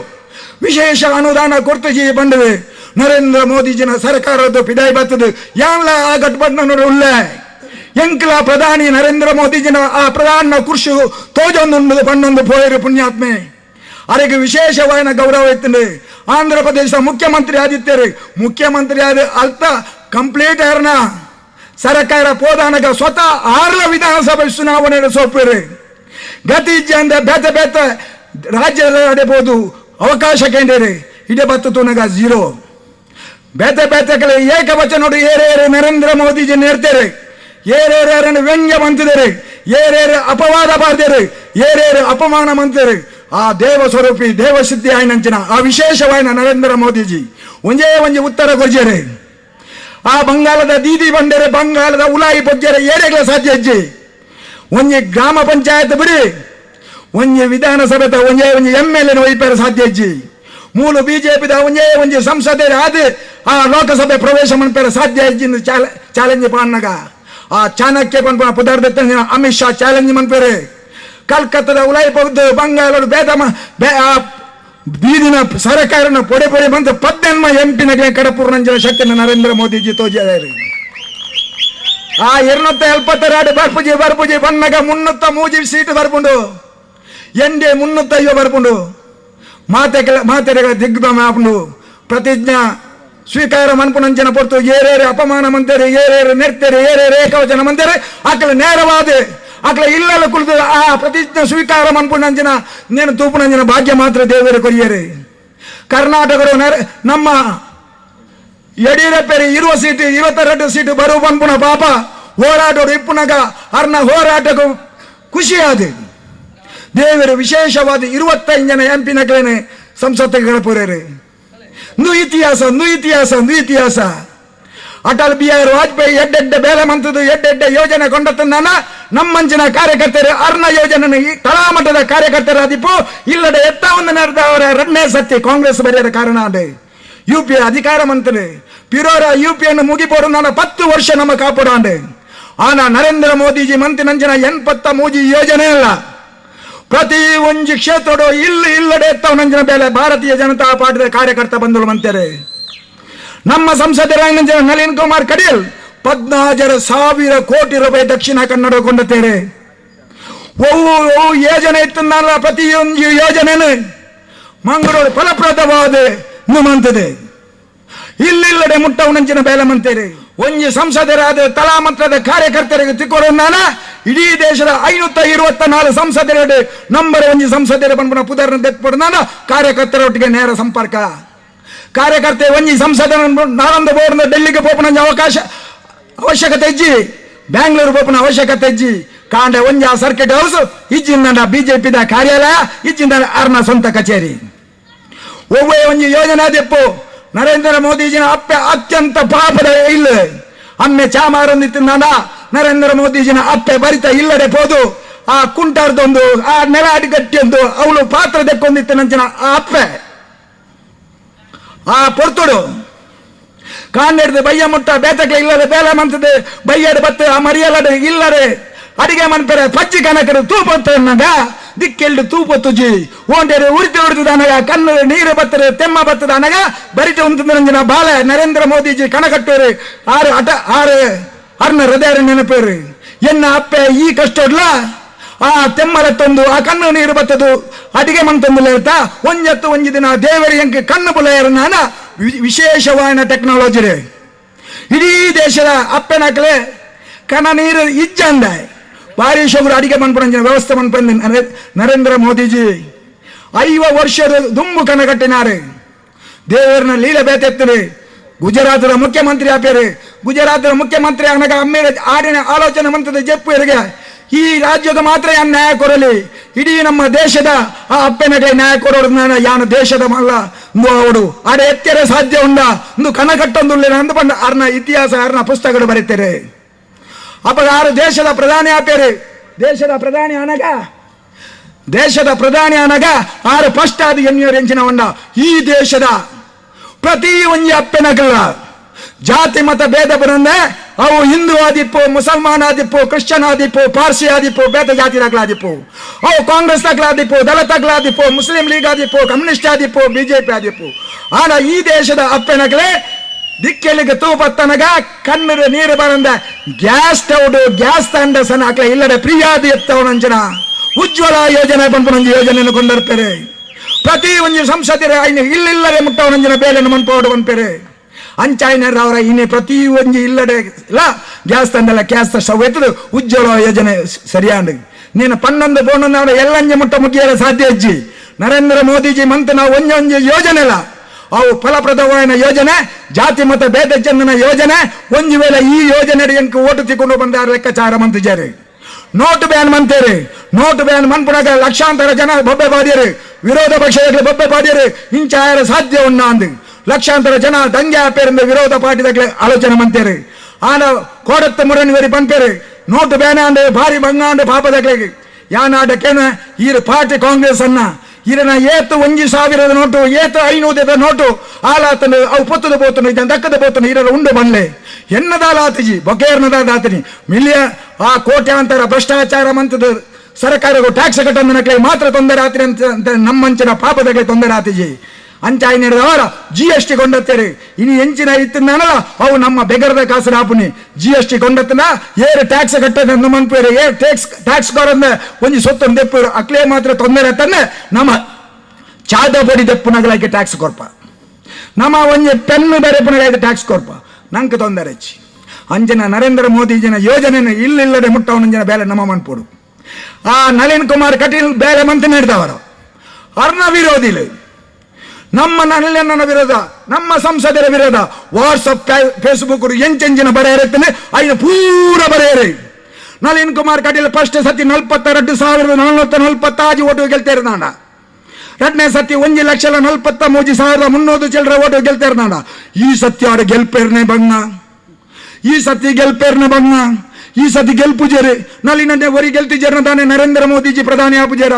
ವಿಶೇಷ ಅನುದಾನ ಕೊರ್ತಜಿ ಬಂದಿವೆ ನರೇಂದ್ರ ಮೋದಿಜಿನ ಸರ್ಕಾರದ ಪಿದಾಯಿ ಬರ್ತದೆ ಯಾನ್ಲ ಆ ಗಠಬಂಧನ ಉಳ್ಳೆ ಎಂಕ್ಲ ಪ್ರಧಾನಿ ನರೇಂದ್ರ ಮೋದಿಜಿನ ಆ ಪ್ರಧಾನ ಕೃಷಿ ತೋಜೊಂದು ಪಣ್ಣೊಂದು ಪೋಯರು ಪುಣ್ಯಾತ್ಮೆ ಅವರಿಗೆ ವಿಶೇಷವಾದ ಗೌರವ ಇತ್ತದೆ ಆಂಧ್ರ ಪ್ರದೇಶದ ಮುಖ್ಯಮಂತ್ರಿ ಆದಿತ್ಯರು ಮುಖ್ಯಮಂತ್ರಿ ಆದ ಅಲ್ತ ಕಂಪ್ಲೀಟ್ ಯಾರನ ಸರ್ಕಾರ ಪೋದಾನಗ ಸ್ವತಃ 6 ವಿಧಾನಸಭೆ ಚುನಾವಣೆ ಸೋಪಿರು ಗತಿ ಬೇತೆ ರಾಜ್ಯದ ಅಡೆಬಹುದು ಅವಕಾಶ ಕೇಂದ್ರ ಇಡೇ ಬತ್ತು ನಗ 0 ಬೇತೆ ಏಕವಚನ ನೋಡಿ ಏರೇರು ನರೇಂದ್ರ ಮೋದಿಜಿ ನೇರ್ತಾರೆ ಏರೇರನ್ನು ವ್ಯಂಗ್ಯ ಮಂತಿದ್ದಾರೆ ಏರೇರು ಅಪವಾದ ಬಾರ್ದೇರು ಏರೇರು ಅಪಮಾನ ಮಂತಾರೆ ಆ ದೇವ ಸ್ವರೂಪಿ ದೇವಸಿದ್ಧಿ ಆಯ್ನಂಚಿನ ಆ ವಿಶೇಷವಾದ ನರೇಂದ್ರ ಮೋದಿಜಿ ಒಂಜೇ ಉತ್ತರ ಕೊಜ್ಜರೆ ಆ ಬಂಗಾಳದ ದೀದಿ ಬಂದರೆ ಬಂಗಾಳದ ಉಲಾಯಿ ಪೊಜ್ಜರೆ ಏರೆಗಳ ಸಾಧ್ಯ ಅಜ್ಜಿ ಒಂಜಿ ಗ್ರಾಮ ಪಂಚಾಯತ್ ಬಿಡಿ ಒಂಜಿ ವಿಧಾನಸಭೆ ಒಂಜೇ MLA ಒಯ್ಪೇರ ಸಾಧ್ಯ ಅಜ್ಜಿ ಮೂಲ ಬಿಜೆಪಿದ ಒಂಜೇ ಸಂಸದೆ ಆದ ಆ ಲೋಕಸಭೆ ಪ್ರವೇಶ ಮನ್ಪೇರ ಸಾಧ್ಯ ಅಜ್ಜಿಂದು ಚಾಲೆಂಜ್ ಪಾನ್ನಗ ಆ ಚಾಣಕ್ಯ ಪನ್ಪನ ಪುದಾರ್ಥ ಅಮಿತ್ ಶಾ ಚಾಲೆಂಜ್ ಮನ್ಪೇರೆ ಕಲ್ಕತ್ತಾದ ಉಲಾಯಿ ಪೊದ್ದು ಬಂಗಾಳದ ಬೀದಿನ ಸರ್ಕಾರನ ಪೊಡೆ ಬಂದು 18 MP ಕಡಪುರ ನಂಜನ ಶಕ್ತಿನ ನರೇಂದ್ರ ಮೋದಿಜಿ ತೋಜಿದ್ದಾರೆ ಆ 272 ಬರ್ಪುಜಿ ಬನ್ನಗ 303 ಸೀಟ್ ಬರ್ಪುಂಡು NDA 350 ಬರ್ಪುಂಡು ಮಾತೆರೆಗ ದಿಗ್ಗಮ ಆಪುಂಡು ಪ್ರತಿಜ್ಞಾ ಸ್ವೀಕಾರ ಮನ್ಪುನಂಚನ ಪೊರ್ತು ಏರೇರು ಅಪಮಾನ ಮಂತೇರಿ ಏರೇರು ನೆರ್ತೆರಿ ಏರೇರು ಏಕವಚನ ಮಂತೇರಿ ಆಕಳ ನೇರವಾದ ಆಕಳ ಇಲ್ಲೆಲ್ಲ ಕುಳಿತು ಆ ಪ್ರತಿಜ್ಞಾ ಸ್ವೀಕಾರ ಮನ್ಪುನಂಚನ ನೇನು ತೂಪುನಂಚನ ಭಾಗ್ಯ ಮಾತ್ರ ದೇವರು ಕೊರಿಯರೆ ಕರ್ನಾಟಕರು ನಮ್ಮ ಯಡಿಯೂರಪ್ಪರಿ 22 ಸೀಟು ಬರುವ ಪನ್ಪುನ ಪಾಪ ಹೋರಾಟೋಡು ಇಪ್ಪುನಗ ಅರ್ನ ಹೋರಾಟಕ್ಕೂ ಖುಷಿಯಾದ ದೇವರು ವಿಶೇಷವಾದ 25 ಜನ MP ನಕಲೇನೆ ಸಂಸತ್ತಿಗೆ ಗಣಪುರರೆ ನು ಇತಿಹಾಸ ಅಟಲ್ ಬಿಹಾರಿ ವಾಜಪೇಯಿ ಎಡ್ಡೆಡ್ಡೆ ಬೇಲೆ ಮಂತದ್ದು ಎಡ್ಡೆಡ್ಡೆ ಯೋಜನೆ ಕೊಂಡತನ ನಮ್ಮಂಚಿನ ಕಾರ್ಯಕರ್ತರು ಅರ್ನ ಯೋಜನೆ ತಳಮಟ್ಟದ ಕಾರ್ಯಕರ್ತರ ಅದಿಪ್ಪು ಇಲ್ಲದೆ ಎತ್ತ ಒಂದು ನಡೆದವರ 2ನೇ ಸತಿ ಕಾಂಗ್ರೆಸ್ ಬರೆಯದ ಕಾರಣ ಅದೇ UPA ಅಧಿಕಾರ ಮಂತ್ರಿ ಪಿರೋರ UPಯನ್ನು ಮುಗಿಪೋಡು ನಾನು 10 ವರ್ಷ ನಮ್ಮ ಕಾಪಾಡಾಂಡೆ ಆನ ನರೇಂದ್ರ ಮೋದಿಜಿ ಮಂತ್ರಿ ನಂಚಿನ 83 ಯೋಜನೆ ಅಲ್ಲ ಪ್ರತಿ ಒಂಜಿ ಕ್ಷೇತ್ರಡು ಇಲ್ಲಡೆ ಎತ್ತವ ನಂಜಿನ ಬೇಲೆ ಭಾರತೀಯ ಜನತಾ ಪಾರ್ಟಿಯ ಕಾರ್ಯಕರ್ತ ಬಂಧುಗಳು ಮಂತಾರೆ ನಮ್ಮ ಸಂಸದರ ನಳಿನ್ ಕುಮಾರ್ ಕಟೀಲ್ 14,000 ಕೋಟಿ ರೂಪಾಯಿ ದಕ್ಷಿಣ ಕನ್ನಡ ಕೊಂಡತ್ತೇರೆ. ಯೋಜನೆ ಇತ್ತಲ್ಲ, ಪ್ರತಿಯೊಂದು ಯೋಜನೆನು ಮಂಗಳೂರು ಫಲಪ್ರದವಾದ ಮಂತದೆ. ಇಲ್ಲಿಲ್ಲದೆ ಮುಟ್ಟವನಂಚಿನ ಬೇಲೆ ಮಂತೇರಿ. ಒಂಜಿ ಸಂಸದರಾದ ತಲಾ ಮಂತ್ರದ ಕಾರ್ಯಕರ್ತರಿಗೆ ತಿಕ್ಕೋರನ್ನ ಇಡೀ ದೇಶದ 524 ಸಂಸದರ ನಂಬರ್ ಒಂಜಿ ಸಂಸದರ ಬಂದ್ಬಿಡ ಪುದರ್ನ ತೆತ್ಪಡ್ದ ಕಾರ್ಯಕರ್ತರೊಟ್ಟಿಗೆ ನೇರ ಸಂಪರ್ಕ. ಕಾರ್ಯಕರ್ತೆ ಒಂಜಿ ಸಂಸದರ ನಾಳಂದ ಬೋರ್ನ ಡೆಲ್ಲಿಗೆ ಪೋಪನ ಅವಶ್ಯಕತೆ ಇಜ್ಜಿ, ಬ್ಯಾಂಗ್ಳೂರು ಪೋಪನ ಅವಶ್ಯಕತೆ ಇಜ್ಜಿ. ಕಾಂಡೆ ಒಂಜಿ ಸರ್ಕಿಟ್ ಹೌಸ್ ಇಜ್ಜಿಂದ ಬಿಜೆಪಿದ ಕಾರ್ಯಾಲಯ, ಇಜ್ಜಿಂದ ಅರ್ನ ಸ್ವಂತ ಕಚೇರಿ. ಒವ್ವೇ ಒಂಜಿ ಯೋಜನಾ ದೆಪ್ಪು ನರೇಂದ್ರ ಮೋದಿಜಿನ ಅಪ್ಪೆ ಅತ್ಯಂತ ಪಾಪದ ಇಲ್ಲ. ಅಮ್ಮೆ ಚಾಮಾರೊಂದಿತ್ತಿಂದ ನರೇಂದ್ರ ಮೋದಿಜಿನ ಅಪ್ಪೆ ಬರಿತ ಇಲ್ಲದೆ ಪೋದು ಆ ಕುಂಟಾರ್ದೊಂದು ಆ ನೆಲ ಅಡಿಗಟ್ಟಿಯೊಂದು ಅವಳು ಪಾತ್ರ ದೆಕ್ಕೊಂದಿತ್ತು ನಂಚಿನ ಆ ಅಪ್ಪೆ ಆ ಪೊರ್ತುಡು ಕಾಂಡಿಡ್ದು ಬಯ್ಯ ಮುಟ್ಟ ಬೇತಕ್ಕೆ ಇಲ್ಲದೆ ಬೇಲೆ ಮಂತದೆ ಬಯ್ಯಡೆ ಬತ್ತೆ ಆ ಮರಿಯಲ್ಲಡೆ ಇಲ್ಲದೆ ಅಡಿಗೆ ಮನ್ಪೆರೆ ಪಚ್ಚಿ ಕನಕರು ತೂಪತ್ತನಗ ದಿಕ್ಕೆಲ್ಡು ತೂಪತ್ತುಜಿ ಓಂಟೇರು ಉರಿತು ಉಳಿದನಗ ಕಣ್ಣು ನೀರು ಬತ್ತರೆ ತೆಮ್ಮ ಬತ್ತದ ಅನಗ ಬರಿತ ಉಂಟಂಜಿನ ಬಾಲ ನರೇಂದ್ರ ಮೋದಿಜಿ ಕಣಕಟ್ಟೋರು ಆರು ಅರ್ನ ಹೃದಯ ನೆನಪೇರು ಎನ್ನ ಅಪ್ಪೆ ಈ ಕಷ್ಟ ಆ ತೆಮ್ಮರತ್ತೊಂದು ಆ ಕಣ್ಣು ನೀರು ಬತ್ತದು ಅಡಿಗೆ ಮಂತೊಂದು ಹೇಳ್ತಾ ಒಂಜತ್ತು ಒಂಜಿ ದಿನ ದೇವರಿ ಎಂಕ ಕಣ್ಣು ಬುಲೆಯರು ನಾನು ವಿಶೇಷವಾದ ಟೆಕ್ನಾಲಜಿ ಇಡೀ ದೇಶದ ಅಪ್ಪೆನಕಲೆ ಕಣ ನೀರು ಇಜ್ಜಂದ ಭಾರಿ ಶೋಗರು ಅಡಿಗೆ ಮನ್ಪಂಜಿನ ವ್ಯವಸ್ಥೆ ಮನ್ಪಂದ ನರೇಂದ್ರ ಮೋದಿಜಿ 5 ವರ್ಷದ ದುಂಬು ಕಣಗಟ್ಟಿನಾರೆ ದೇವರನ್ನ ಲೀಲೆ ಬೇತೆತ್ತರು. ಗುಜರಾತದ ಮುಖ್ಯಮಂತ್ರಿ ಆಪೇರು. ಗುಜರಾತದ ಮುಖ್ಯಮಂತ್ರಿ ಅನಗ ಅಮ್ಮೆ ಆಡಿನ ಆಲೋಚನೆ ಮಂತದ ಜೆಪ್ಪುವರಿಗೆ ಈ ರಾಜ್ಯದ ಮಾತ್ರ ಯಾನ್ ನ್ಯಾಯ ಕೊಡಲಿ, ಇಡೀ ನಮ್ಮ ದೇಶದ ಆ ಅಪ್ಪೆನಗೆ ನ್ಯಾಯ ಕೊಡೋದು ಯಾನು ದೇಶದ ಮಲ್ಲ ಅವಡು ಆಡ ಎತ್ತರ ಸಾಧ್ಯ ಉಂಡ ಒಂದು ಕಣಕಟ್ಟೊಂದು ಅಂದು ಬಂದ ಅರ್ನ ಇತಿಹಾಸ ಅರ್ನ ಪುಸ್ತಕಗಳು ಬರೀತಾರೆ. ಅಪ್ಪ ಆರು ದೇಶದ ಪ್ರಧಾನಿ ಆಪೇರು. ದೇಶದ ಪ್ರಧಾನಿ ಅನಗ ಆರು ಫಸ್ಟ್ ಆದ ಎನ್ನಿಯವರು ಎಂಚಿನ ಹೊಂಡ ಈ ದೇಶದ ಪ್ರತಿ ಒಂಜಿ ಅಪ್ಪೆನಗಲ್ಲ ಜಾತಿ ಮತ ಭೇದ ಬರಂದೆ ಅವು ಹಿಂದೂ ಆದಿಪ್ಪು, ಮುಸಲ್ಮಾನ್ ಆದಿಪ್ಪು, ಕ್ರಿಶ್ಚಿಯನ್ ಆದಿಪ್ಪು, ಪಾರ್ಸಿ ಆದಿಪ್ಪು, ಬೇತ ಜಾತಿದಾಗ್ಲಾದಿಪ್ಪು, ಅವು ಕಾಂಗ್ರೆಸ್ ತಗ್ಲಾದಿಪ್ಪು, ದಳತಗ್ಲಾದಿಪ್ಪು, ಮುಸ್ಲಿಂ ಲೀಗ್ ಆದಿಪ್ಪು, ಕಮ್ಯುನಿಸ್ಟ್ ಆದಿಪ್ಪು, ಬಿಜೆಪಿ ಆದಿಪ್ಪು. ಆಗ ಈ ದೇಶದ ಅಪ್ಪೆನಗಲೇ ದಿಕ್ಕೆಲ್ಲಿಗೆ ತೂಪತ್ತನಗ ಕಣ್ಣೀರ ನೀರು ಬರಂದ ಗ್ಯಾಸ್ ಸ್ಟೌಡ್ ಗ್ಯಾಸ್ ತಂಡಸನ ಹಾಕ್ಲ ಇಲ್ಲದೆ ಪ್ರಿಯಾದಿ ಎತ್ತವನಂಚನ ಉಜ್ವಲ ಯೋಜನೆ ಬಂಪನೊಂದು ಯೋಜನೆಯನ್ನು ಕೊಂಡರ್ತಾರೆ. ಪ್ರತಿ ಒಂಜಿ ಸಂಸದರ ಇಲ್ಲಿಲ್ಲದೆ ಮುಟ್ಟವನಂಜನ ಬೇಲೆಯನ್ನು ಮನ್ಪೋಡು ಬಂಪೇರೆ ಅಂಚಾಯ್ನರ ಅವರ ಇನ್ನೇ ಪ್ರತಿ ಒಂಜಿ ಇಲ್ಲಡೆ ಇಲ್ಲ ಗ್ಯಾಸ್ ತಂಡಲ್ಲ ಗ್ಯಾಸ್ ಸ್ಟವ್ ಎತ್ತದು ಉಜ್ವಲ ಯೋಜನೆ ಸರಿಯಾಂಡ್ ನೀನು 11 ಬೋಣ ಎಲ್ಲಂಜೆ ಮುಟ್ಟ ಮುಗಿಯಲ ಸಾಧ್ಯ ಇಜ್ಜಿ ನರೇಂದ್ರ ಮೋದಿಜಿ ಮಂತ್ ನಾವು ಒಂಜೊಂಜಿ ಯೋಜನೆ ಇಲ್ಲ ಅವು ಫಲಪ್ರದವಾದ ಯೋಜನೆ, ಜಾತಿ ಮತ ಭೇದ ಜನನ ಯೋಜನೆ. ಒಂದು ವೇಳೆ ಈ ಯೋಜನೆ ಎಂಕ ಓಟು ತಿಕೊಂಡು ಬಂದ ಲೆಕ್ಕಾಚಾರ ಮಂತಿದ್ದಾರೆ. ನೋಟು ಬ್ಯಾನ್ ಮಂತೇರಿ. ನೋಟು ಬ್ಯಾನ್ ಮನ್ಪುಣಾಗ ಲಕ್ಷಾಂತರ ಜನ ಬೊಬ್ಬೆ ಬಾಡಿಯರು, ವಿರೋಧ ಪಕ್ಷದ ಬೊಬ್ಬೆ ಬಾಡಿಯರು ಇಂಚಾಯರ ಸಾಧ್ಯ ಉಣ್ಣ ಅಂದು ಲಕ್ಷಾಂತರ ಜನ ದಂಗೆ ಆಪೇರಿಂದ ವಿರೋಧ ಪಾರ್ಟಿದಾಗಲೇ ಆಲೋಚನೆ ಮಂತೇರಿ. ಆನ ಕೋಡತ್ತ ಮುರಣಿವರಿ ಬಂಪೇರಿ ನೋಟು ಬ್ಯಾನ್ ಅಂದೆ ಭಾರಿ ಬಂಗಾಂಡ ಪಾಪದಾಗಲೇ ಯಾನಾಡಕ್ಕೇನ ಈ ಪಾರ್ಟಿ ಕಾಂಗ್ರೆಸ್ ಅನ್ನ ಇರನ ಏತು 1,000 ನೋಟು ಏತು 500 ನೋಟು ಆಲಾತನು ಅವು ಪೊತ್ತದ ಬೋತನು ಇದನ್ನು ದಕ್ಕದ ಬೋತನು ಇರ ಉಂಡು ಬಂದ್ಲೆ ಎನ್ನದಾಲಾತಿಜಿ ಬೊಕೇರ್ನದಾತಿನಿ ಮಿಲಿಯ ಆ ಕೋಟ್ಯಾಂತರ ಭ್ರಷ್ಟಾಚಾರ ಮಂತದ ಸರ್ಕಾರಗಳು ಟ್ಯಾಕ್ಸ್ ಕಟ್ಟಂದನಕ್ಕೆ ಮಾತ್ರ ತೊಂದರೆ ಆತಿರಿ ಅಂತ ನಮ್ಮಂಚಿನ ಪಾಪದಾಗಲೇ ತೊಂದರೆ ಆತಿಜಿ ಅಂಚಾಯಿ ನಡೆದವರ GST ಕೊಂಡತ್ತೇರಿ. ಇನ್ನು ಎಂಚಿನ ಇತ್ತಿನಲ್ಲ ಅವು ನಮ್ಮ ಬೆಗರದ ಕಾಸು ಆಪುನಿ GST ಕೊಂಡತ್ತನ ಏರು ಟ್ಯಾಕ್ಸ್ ಕಟ್ಟದ ಮನ್ಪೇರು ಏರ್ ಟ್ಯಾಕ್ಸ್ ಕೊರಂದ ಒಂಜಿ ಸೊತ್ತನ್ನು ದೆಪ್ಪರು ಅಕ್ಲೇ ಮಾತ್ರ ತೊಂದರೆ ತಂದೆ ನಮ್ಮ ಚಾದ ಪೊಡಿ ದೆಪ್ಪುನಗಳಾಗಿ ಟ್ಯಾಕ್ಸ್ ಕೊರ್ಪ ನಮ್ಮ ಒಂಜಿ ಪೆನ್ನು ಬೇರೆ ಪುನಗಾಯ್ತು ಟ್ಯಾಕ್ಸ್ ಕೊರ್ಪ ನಂಗೆ ತೊಂದರೆ ಹೆಚ್ಚಿ ಅಂಜನ ನರೇಂದ್ರ ಮೋದಿಜಿನ ಯೋಜನೆ ಇಲ್ಲಿಲ್ಲದೆ ಮುಟ್ಟವನಂಜನ ಬೇಲೆ ನಮ್ಮ ಮನ್ಪೋಡು ಆ ನಳಿನ್ ಕುಮಾರ್ ಕಟೀಲ್ ಬೇರೆ ಮಂತ್ ನೀಡ್ದವರು ಅರ್ನ ವಿರೋಧಿಲು ನಮ್ಮ ನಳಿನ ವಿರೋಧ, ನಮ್ಮ ಸಂಸದರ ವಿರೋಧ ವಾಟ್ಸಪ್ ಫೇಸ್ಬುಕ್ ಎಂಚೆಂಚಿನ ಬರೆಯರುತ್ತೇನೆ ಐನ ಪೂರ ಬರೆಯರಿ. ನಳಿನ್ ಕುಮಾರ್ ಕಟೀಲ್ ಫಸ್ಟ್ ಸತಿ 42,440 ಓಟು ಗೆಲ್ತೇರು ನಾಡ. 2ನೇ ಸತಿ 1,43,300 ಚಿಲ್ಲರೆ ಓಟು ಗೆಲ್ತೇರು ನಾಡ. ಈ ಸತಿ ಆಡ ಗೆಲ್ಪೇರ್ನೆ ಬಂಗ, ಈ ಸತಿ ಗೆಲ್ಪೇರ್ನೆ ಬಂಗ, ಈ ಸತಿ ಗೆಲ್ಪುಜೇರಿ ನಳಿನ ಒರಿ ಗೆಲ್ತಿಜೇರ್ನ ತಾನೆ ನರೇಂದ್ರ ಮೋದಿಜಿ ಪ್ರಧಾನಿ ಆಪುಜೇರ.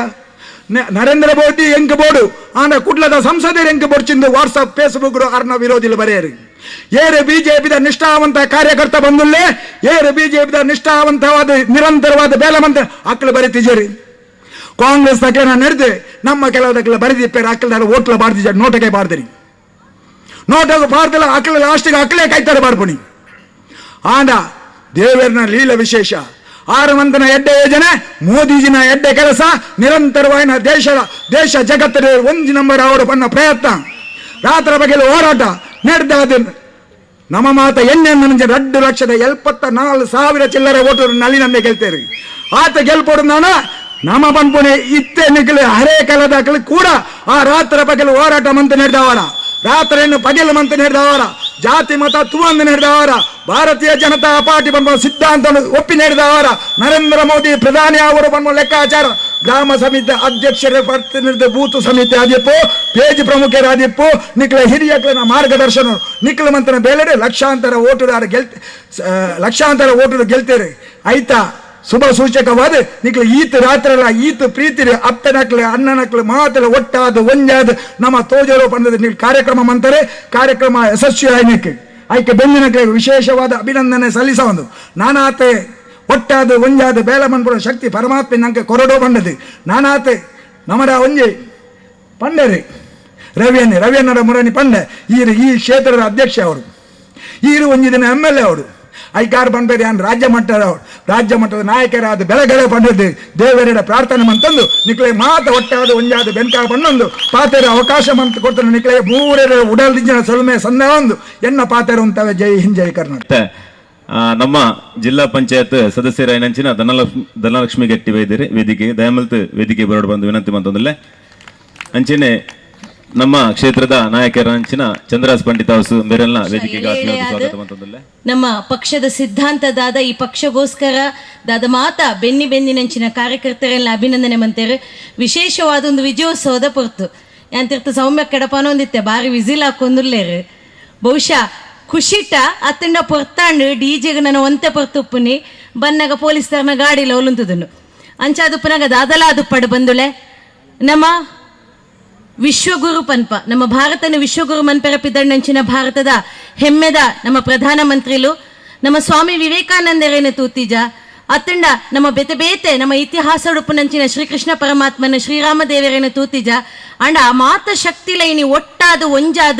ನರೇಂದ್ರ ಮೋದಿ ಎಂಕ ಬೋಡು ಆಂಡ ಕುಡ್ಲದ ಸಂಸದರು ಎಂಕ ಬೋಡ್ಚಿಂದು ವಾಟ್ಸಪ್ ಫೇಸ್ಬುಕ್ ಅರ್ನ ವಿರೋಧಿಲು ಬರೆಯರಿ. ಏರು ಬಿಜೆಪಿದ ನಿಷ್ಠಾವಂತ ಕಾರ್ಯಕರ್ತ ಬಂದುಲ್ಲೇ ಏರು ಬಿಜೆಪಿದ ನಿಷ್ಠಾವಂತವಾದ ನಿರಂತರವಾದ ಬೇಲಮಂತ ಅಕ್ಕಲು ಬರೀತಿಜೇರಿ. ಕಾಂಗ್ರೆಸ್ ತಕ್ಲೇನ ನಡೆದು ನಮ್ಮ ಕೆಲವದಕ್ಕೆಲ್ಲ ಬರೆದಿಪ್ಪೇರು ಅಕ್ಕಲ್ದಾರ ಓಟ್ಲ ಬಾರ್ದಿಜ ನೋಟಕ್ಕೆ ಬಾರ್ದಿರಿ. ನೋಟಕ್ಕೆ ಬಾರ್ದಿಲ್ಲ ಅಕ್ಕಲ ಲಾಸ್ಟಿಗೆ ಅಕ್ಕಲೇ ಕೈತಾರೆ ಬಾರ್ಪಣಿ. ಆಂಡ ದೇವರನ ಲೀಲ ವಿಶೇಷ 6 ಮಂದಿನ ಎಡ್ಡೆ ಯೋಜನೆ ಮೋದಿಜಿನ ಎಡ್ಡೆ ಕೆಲಸ ನಿರಂತರವಾದ ದೇಶ ಜಗತ್ತಿನ 1 ನಂಬರ್ ಅವರು ಪನ್ನ ಪ್ರಯತ್ನ ರಾತ್ರಿ ಬಗೆಲು ಹೋರಾಟ ನಡೆದಾದ ನಮ್ಮ ಮಾತ 2,74,000 ಚಿಲ್ಲರೆ ಓಟರು ನಳಿನನ್ನೇ ಗೆಲ್ತೇರಿ ಆತ ಗೆಲ್ಪೋಡು ನಾನು ನಮ್ಮ ಪನ್ಪುಣೆ ಇತ್ತೆ ನಿಖಿಲು ಹರೇ ಕಲದಾಕಲು ಕೂಡ ಆ ರಾತ್ರಿ ಬಗೆಲು ಹೋರಾಟ ಮಂತ್ ನಡೆದವರ ರಾತ್ರಿಯನ್ನು ಪಗೆಲು ಮಂತ್ ನಡೆದವರ ಜಾತಿ ಮತ ತುವಂದು ನಡೆದವರ ಭಾರತೀಯ ಜನತಾ ಪಾರ್ಟಿ ಬಂದ ಸಿದ್ಧಾಂತ ಒಪ್ಪಿ ನಡೆದವರ ನರೇಂದ್ರ ಮೋದಿ ಪ್ರಧಾನಿ ಅವರು ಬಂದ ಲೆಕ್ಕಾಚಾರ ಗ್ರಾಮ ಸಮಿತಿ ಅಧ್ಯಕ್ಷರ ಪ್ರತಿನಿಧಿ ಬೂತ್ ಸಮಿತಿ ಆದಿಪ್ಪು ಪೇಜ್ ಪ್ರಮುಖರಾದಿಪ್ಪು ನಿಖಲ ಹಿರಿಯಕನ ಮಾರ್ಗದರ್ಶನ ನಿಖಲ ಮಂತ್ರನ ಬೇಲೆಡೆ ಲಕ್ಷಾಂತರ ಓಟರು ಗೆಲ್ತೇರಿ ಆಯ್ತಾ ಶುಭ ಸೂಚಕವಾದ ನಿಖಲ ಈತ ರಾತ್ರಿಲ್ಲ ಈತ ಪ್ರೀತಿ ಅಪ್ಪನಕ್ಲೆ ಅಣ್ಣನಕ್ಲೆ ಮಾತಲ ಒಟ್ಟಾದ ಒಂಜಾದ ನಮ್ಮ ತೋಜರೋ ಬಂದದ ನೀವು ಕಾರ್ಯಕ್ರಮ ಅಂತಾರೆ ಕಾರ್ಯಕ್ರಮ ಯಶಸ್ವಿ ಆಯ್ಕೆ ಆಯ್ಕೆ ಬೆಂದಿನಕ್ಕೆ ವಿಶೇಷವಾದ ಅಭಿನಂದನೆ ಸಲ್ಲಿಸಬಹುದು ನಾನಾತೆ ಒಟ್ಟಾದ ಒಂಜಾದ ಬೇಲ ಮನ್ಪುರ ಶಕ್ತಿ ಪರಮಾತ್ಮ ನಂಗೆ ಕೊರಡೋ ಬಂದದು ನಾನಾತೆ ನಮರ ಒಂಜೆ ಪಂಡರಿ ರವಿಯನ್ನರ ಮುರಣಿ ಪಂಡೆ ಈ ಕ್ಷೇತ್ರದ ಅಧ್ಯಕ್ಷ ಅವರು ಈರು ಒಂಜಿ ದಿನ MLA ಅವರು ಐಕಾರ್ ಬಂದ್ಬೇಡಿ ಅನ್ ರಾಜ್ಯ ಮಟ್ಟದ ನಾಯಕರಾದ ಬೆಳಗಡೆ ಬಂದದ್ದು ದೇವರ ಪ್ರಾರ್ಥನೆ ಮಂತಂದು ನಿಕ್ಲೆ ಮಾತ ಒಟ್ಟಾದ ಒಂಜಾದ ಬೆಂಕ ಬಂದೊಂದು ಪಾತೆರ ಅವಕಾಶ ಮಂತ್ ಕೊಡ್ತಾನೆ ನಿಕ್ಲೆ ಮೂರರ ಉಡಲ್ದಿಜ್ಜನ ಸೊಲ್ಮೆ ಸಂದ ಒಂದು ಎನ್ನ ಪಾತೆರ ಅಂತವೆ ಜೈ ಹಿಂದ್ ಜೈ ಕರ್ನಾಟಕ ನಮ್ಮ ಜಿಲ್ಲಾ ಪಂಚಾಯತ್ ಸದಸ್ಯರ ಏನಂಚಿನ ಧನಲಕ್ಷ್ಮಿ ಗಟ್ಟಿ ವೇದಿಕೆ ದಯಾಮಲ್ತ್ ವೇದಿಕೆ ಬರೋಡು ಬಂದು ವಿನಂತಿ ಮಂತಂದಿಲ್ಲ ಅಂಚೆನೆ ನಮ್ಮ ಕ್ಷೇತ್ರದ ನಾಯಕರ ಅಂಚಿನ ಚಂದ್ರಾಸ್ ಪಂಡಿತ ಅವರು ಬೇರೆಲ್ಲ ವೇದಿಕೆಗೆ ಸ್ವಾಗತ ಮಂತಂದಿಲ್ಲ ನಮ್ಮ ಪಕ್ಷದ ಸಿದ್ಧಾಂತದಾದ ಈ ಪಕ್ಷಗೋಸ್ಕರ ದಾದ ಮಾತ ಬೆನ್ನಿನಂಚಿನ ಕಾರ್ಯಕರ್ತರೆಲ್ಲ ಅಭಿನಂದನೆ ಮಂತೇರು ವಿಶೇಷವಾದ ಒಂದು ವಿಜಯೋತ್ಸವದ ಪೊರ್ತು ಯಾಂತಿರ್ತ ಸೌಮ್ಯ ಕೆಡಪನೊಂದಿತ್ತೆ ಬಾರಿ ವಿಸಿಲ್ ಹಾಕೊಂದುಲ್ಲೇರು ಬಹುಶಃ ಖುಷಿಟ ಅತ್ತಂಡ ಪೊರ್ತಾಂಡು ಡಿಜೆಗೆ ನಾನು ಒಂತೆ ಪೊರ್ತುಪ್ಪುನಿ ಬನ್ನಾಗ ಪೊಲೀಸ್ತಾರನ ಗಾಡಿಲ ಒಲುಂತದನು ಅಂಚಾದುಪ್ಪನಾಗ ದಾದಲ ಅದು ಪಡು ಬಂದುಳೆ ನಮ್ಮ ವಿಶ್ವಗುರು ಪನ್ಪ ನಮ್ಮ ಭಾರತನ ವಿಶ್ವಗುರು ಮನ್ಪೆರ ಪಿದಣ್ಣಂಚಿನ ಭಾರತದ ಹೆಮ್ಮೆದ ನಮ್ಮ ಪ್ರಧಾನ ಮಂತ್ರಿಲು ನಮ್ಮ ಸ್ವಾಮಿ ವಿವೇಕಾನಂದರೇನ ತೂತಿಜ ಅತ್ತಂಡ ನಮ್ಮ ಬೇತೆ ನಮ್ಮ ಇತಿಹಾಸ ಉಡುಪುನಂಚಿನ ಶ್ರೀಕೃಷ್ಣ ಪರಮಾತ್ಮನ ಶ್ರೀರಾಮ ದೇವರೇನ ತೂತಿಜ ಅಂಡ ಆ ಮಾತ ಶಕ್ತಿಲೈನಿ ಒಟ್ಟಾದ ಒಂಜಾದ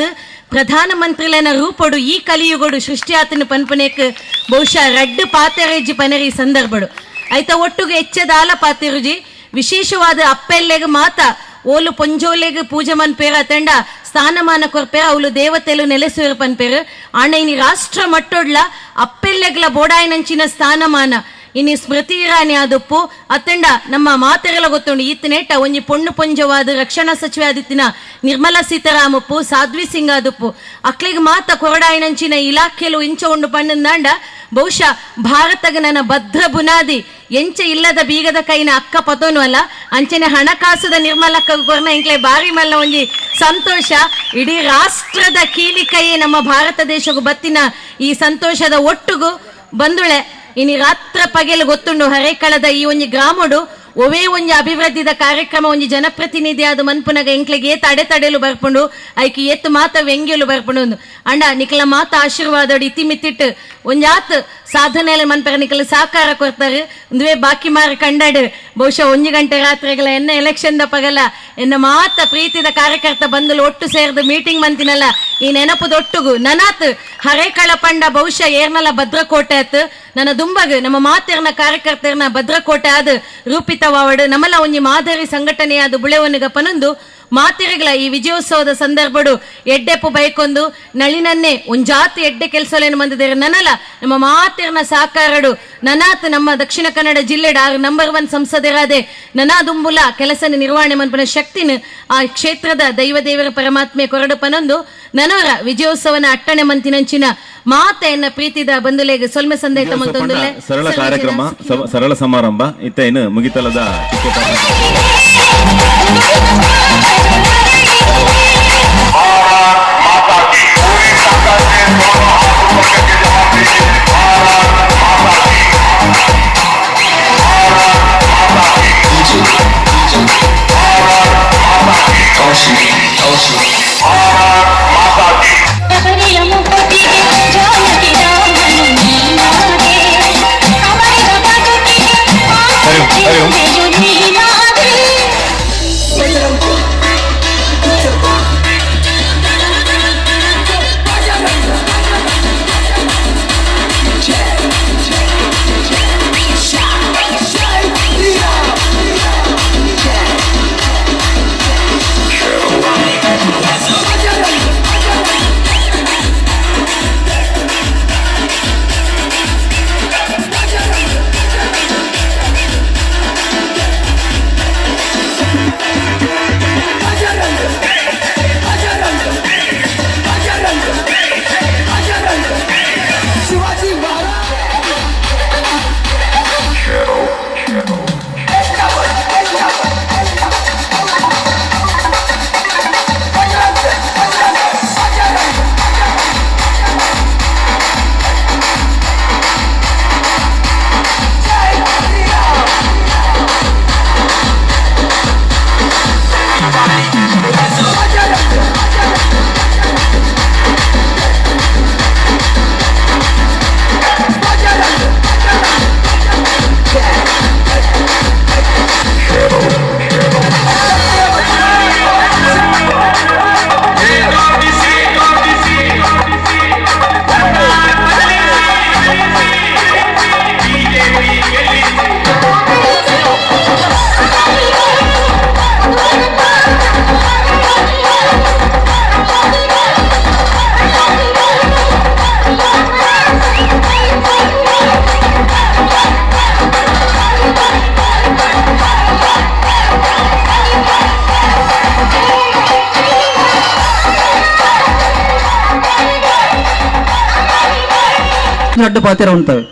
ಪ್ರಧಾನ ಮಂತ್ರಿಲನ ರೂಪಡು ಈ ಕಲಿಯುಗೋಡು ಸೃಷ್ಟಿಯಾತನ ಪನ್ಪನೇಕ್ ಬಹುಶಃ ರಡ್ಡು ಪಾತೆರೆಜ್ಜಿ ಪನರಿ ಸಂದರ್ಭಡು ಆಯ್ತಾ ಒಟ್ಟುಗೆ ಹೆಚ್ಚದ ಆಲ ಪಾತೆರುಜಿ ವಿಶೇಷವಾದ ಅಪ್ಪೆಲ್ಲೆಗೆ ಮಾತ ಓಲು ಪೊಂಜೋಲೆಗೆ ಪೂಜೆ ಮನ್ಪೇರ ಅತಂಡ ಸ್ಥಾನಮಾನ ಕೊರ್ಪೇರ ಅವಳು ದೇವತೆಲು ನೆಲೆಸುವರು ಪನ್ಪೇರು ಆಂಡ ಇನಿ ರಾಷ್ಟ್ರ ಮಟ್ಟೊಡ್ಲ ಅಪ್ಪೆಲ್ಲೆಗ್ಲ ಬೋಡಾಯಿನಂಚಿನ ಸ್ಥಾನಮಾನ ಇನಿ ಸ್ಮೃತಿ ಇರಾನಿ ಆದಪ್ಪು ಅತ್ತಂಡ ನಮ್ಮ ಮಾತೆರೆಲ್ಲ ಗೊತ್ತುಂಡು ಈತನೇಟ ಒಂಜಿ ಪೊಂಜವಾದ ರಕ್ಷಣಾ ಸಚಿವೆ ಆದಿತ್ತಿನ ನಿರ್ಮಲಾ ಸೀತಾರಾಮಪ್ಪು ಸಾಧ್ವಿ ಸಿಂಗ್ ಆದಪ್ಪು ಅಕ್ಲಿಗೆ ಮಾತ ಕೊರಡಾಯಿನಂಚಿನ ಇಲಾಖೆಲು ಇಂಚ ಉಂಡು ಪಣ್ಣಂದಾಂಡ ಬಹುಶಃ ಭಾರತಗ ನನ್ನ ಭದ್ರ ಬುನಾದಿ ಎಂಚ ಇಲ್ಲದ ಬೀಗದ ಕೈನ ಅಕ್ಕ ಪತೋನು ಅಲ್ಲ ಅಂಚನೆ ಹಣಕಾಸದ ನಿರ್ಮಲಕ್ಕ ಕೊರ್ನ ಎಂಕ್ಲೆ ಬಾರಿ ಮಲ್ಲ ಒಂಜಿ ಸಂತೋಷ ಇಡೀ ರಾಷ್ಟ್ರದ ಕೀಲಿ ಕೈ ನಮ್ಮ ಭಾರತ ದೇಶಗೂ ಬತ್ತಿನ ಈ ಸಂತೋಷದ ಒಟ್ಟುಗೂ ಬಂದುಳೆ ಇನಿ ರಾತ್ರ ಪಗೆಲು ಗೊತ್ತುಂಡು ಹರೇಕಳದ ಈ ಒಂಜಿ ಗ್ರಾಮಡು ಒವೇ ಒಂಜಿ ಅಭಿವೃದ್ಧಿದ ಕಾರ್ಯಕ್ರಮ ಒಂಜಿ ಜನಪ್ರತಿನಿಧಿ ಆದ ಮನ್ಪುನಗ ಎಂಕ್ಲೆಗೆ ಏತ್ ಅಡೆತಡೆಲು ಬರ್ಪುಂಡು ಐಕಿ ಎತ್ತು ಮಾತ ವ್ಯಂಗ್ಯಲು ಬರ್ಪುಂಡು ಅಂಡ ನಿಕಲ ಮಾತ ಆಶೀರ್ವಾದೋಡು ಇತಿಮಿತ್ತಿಟ್ಟು ಒಂಜಾತ್ ಸಾಧನೆ ಮನ್ಪರ ನಿಕಲ ಸಾಕಾರ ಕೊಡ್ತಾರೆ ಒಂದುವೇ ಬಾಕಿ ಮಾರಿ ಕಂಡಾಡು ಬಹುಶಃ 1 ಗಂಟೆ ರಾತ್ರಿಗಳ ಎನ್ನ ಎಲೆಕ್ಷನ್ ದ ಪಗಲ ಎನ್ನ ಮಾತ ಪ್ರೀತಿದ ಕಾರ್ಯಕರ್ತ ಬಂದಲು ಒಟ್ಟು ಸೇರಿದು ಮೀಟಿಂಗ್ ಮಂತಿನಲ್ಲ ಈ ನೆನಪುದೊಟ್ಟುಗು ನನಾತ್ ಹರೇಕಳ ಪಂಡ ಬಹುಶಃ ಏರ್ನಲ್ಲ ಭದ್ರಕೋಟೆ ಆತ್ ನನ್ನ ದುಂಬಗ್ ನಮ್ಮ ಮಾತೆರ್ನ ಕಾರ್ಯಕರ್ತರ್ನ ಭದ್ರಕೋಟೆ ಆದ ರೂಪಿತವಾವಡು ನಮ್ಮಲ್ಲ ಒಂಜಿ ಮಾದರಿ ಸಂಘಟನೆಯಾದ ಬುಳೆವನಿಗ ಪನೊಂದು ಮಾತೆರೆಗಳ ಈ ವಿಜಯೋತ್ಸವದ ಸಂದರ್ಭಡು ಎಡ್ಡೆಪ್ಪು ಬೈಕೊಂದು ನಳಿನನ್ನೇ ಒಂಜಾತಿ ಎಡ್ಡೆ ಕೆಲಸಲೇನು ಬಂದಿದ್ದಾರೆ ನನಲ್ಲ ನಮ್ಮ ಮಾತೆರ್ನ ಸಾಕಾರಡು ನನಾತ್ ನಮ್ಮ ದಕ್ಷಿಣ ಕನ್ನಡ ಜಿಲ್ಲೆಡ ನಂಬರ್ 1 ಸಂಸದರಾದೆ ನನಾದುಂಬುಲ ಕೆಲಸ ನಿರ್ವಹಣೆ ಮನ್ಪನ ಶಕ್ತಿನ ಆ ಕ್ಷೇತ್ರದ ದೇವರ ಪರಮಾತ್ಮೆ ಕೊರಡು ಪನೊಂದು ನನವರ ವಿಜಯೋತ್ಸವನ ಅಟ್ಟಣೆ ಮಂತಿನಂಚಿನ ಮಾತೆಯನ್ನ ಪ್ರೀತಿದ ಬಂದುಲೆಗೆ ಸೊಲ್ಮೆ ಸಂದೇತ ಮಂತೊಂದುಲೆ ಸರಳ ಕಾರ್ಯಕ್ರಮ ಸರಳ ಸಮಾರಂಭ ಇತ್ತ ಏನು ಮುಗಿತಲದ ಅಡ್ಡ ಪಾತ್ರ ಉಂಟವೆ.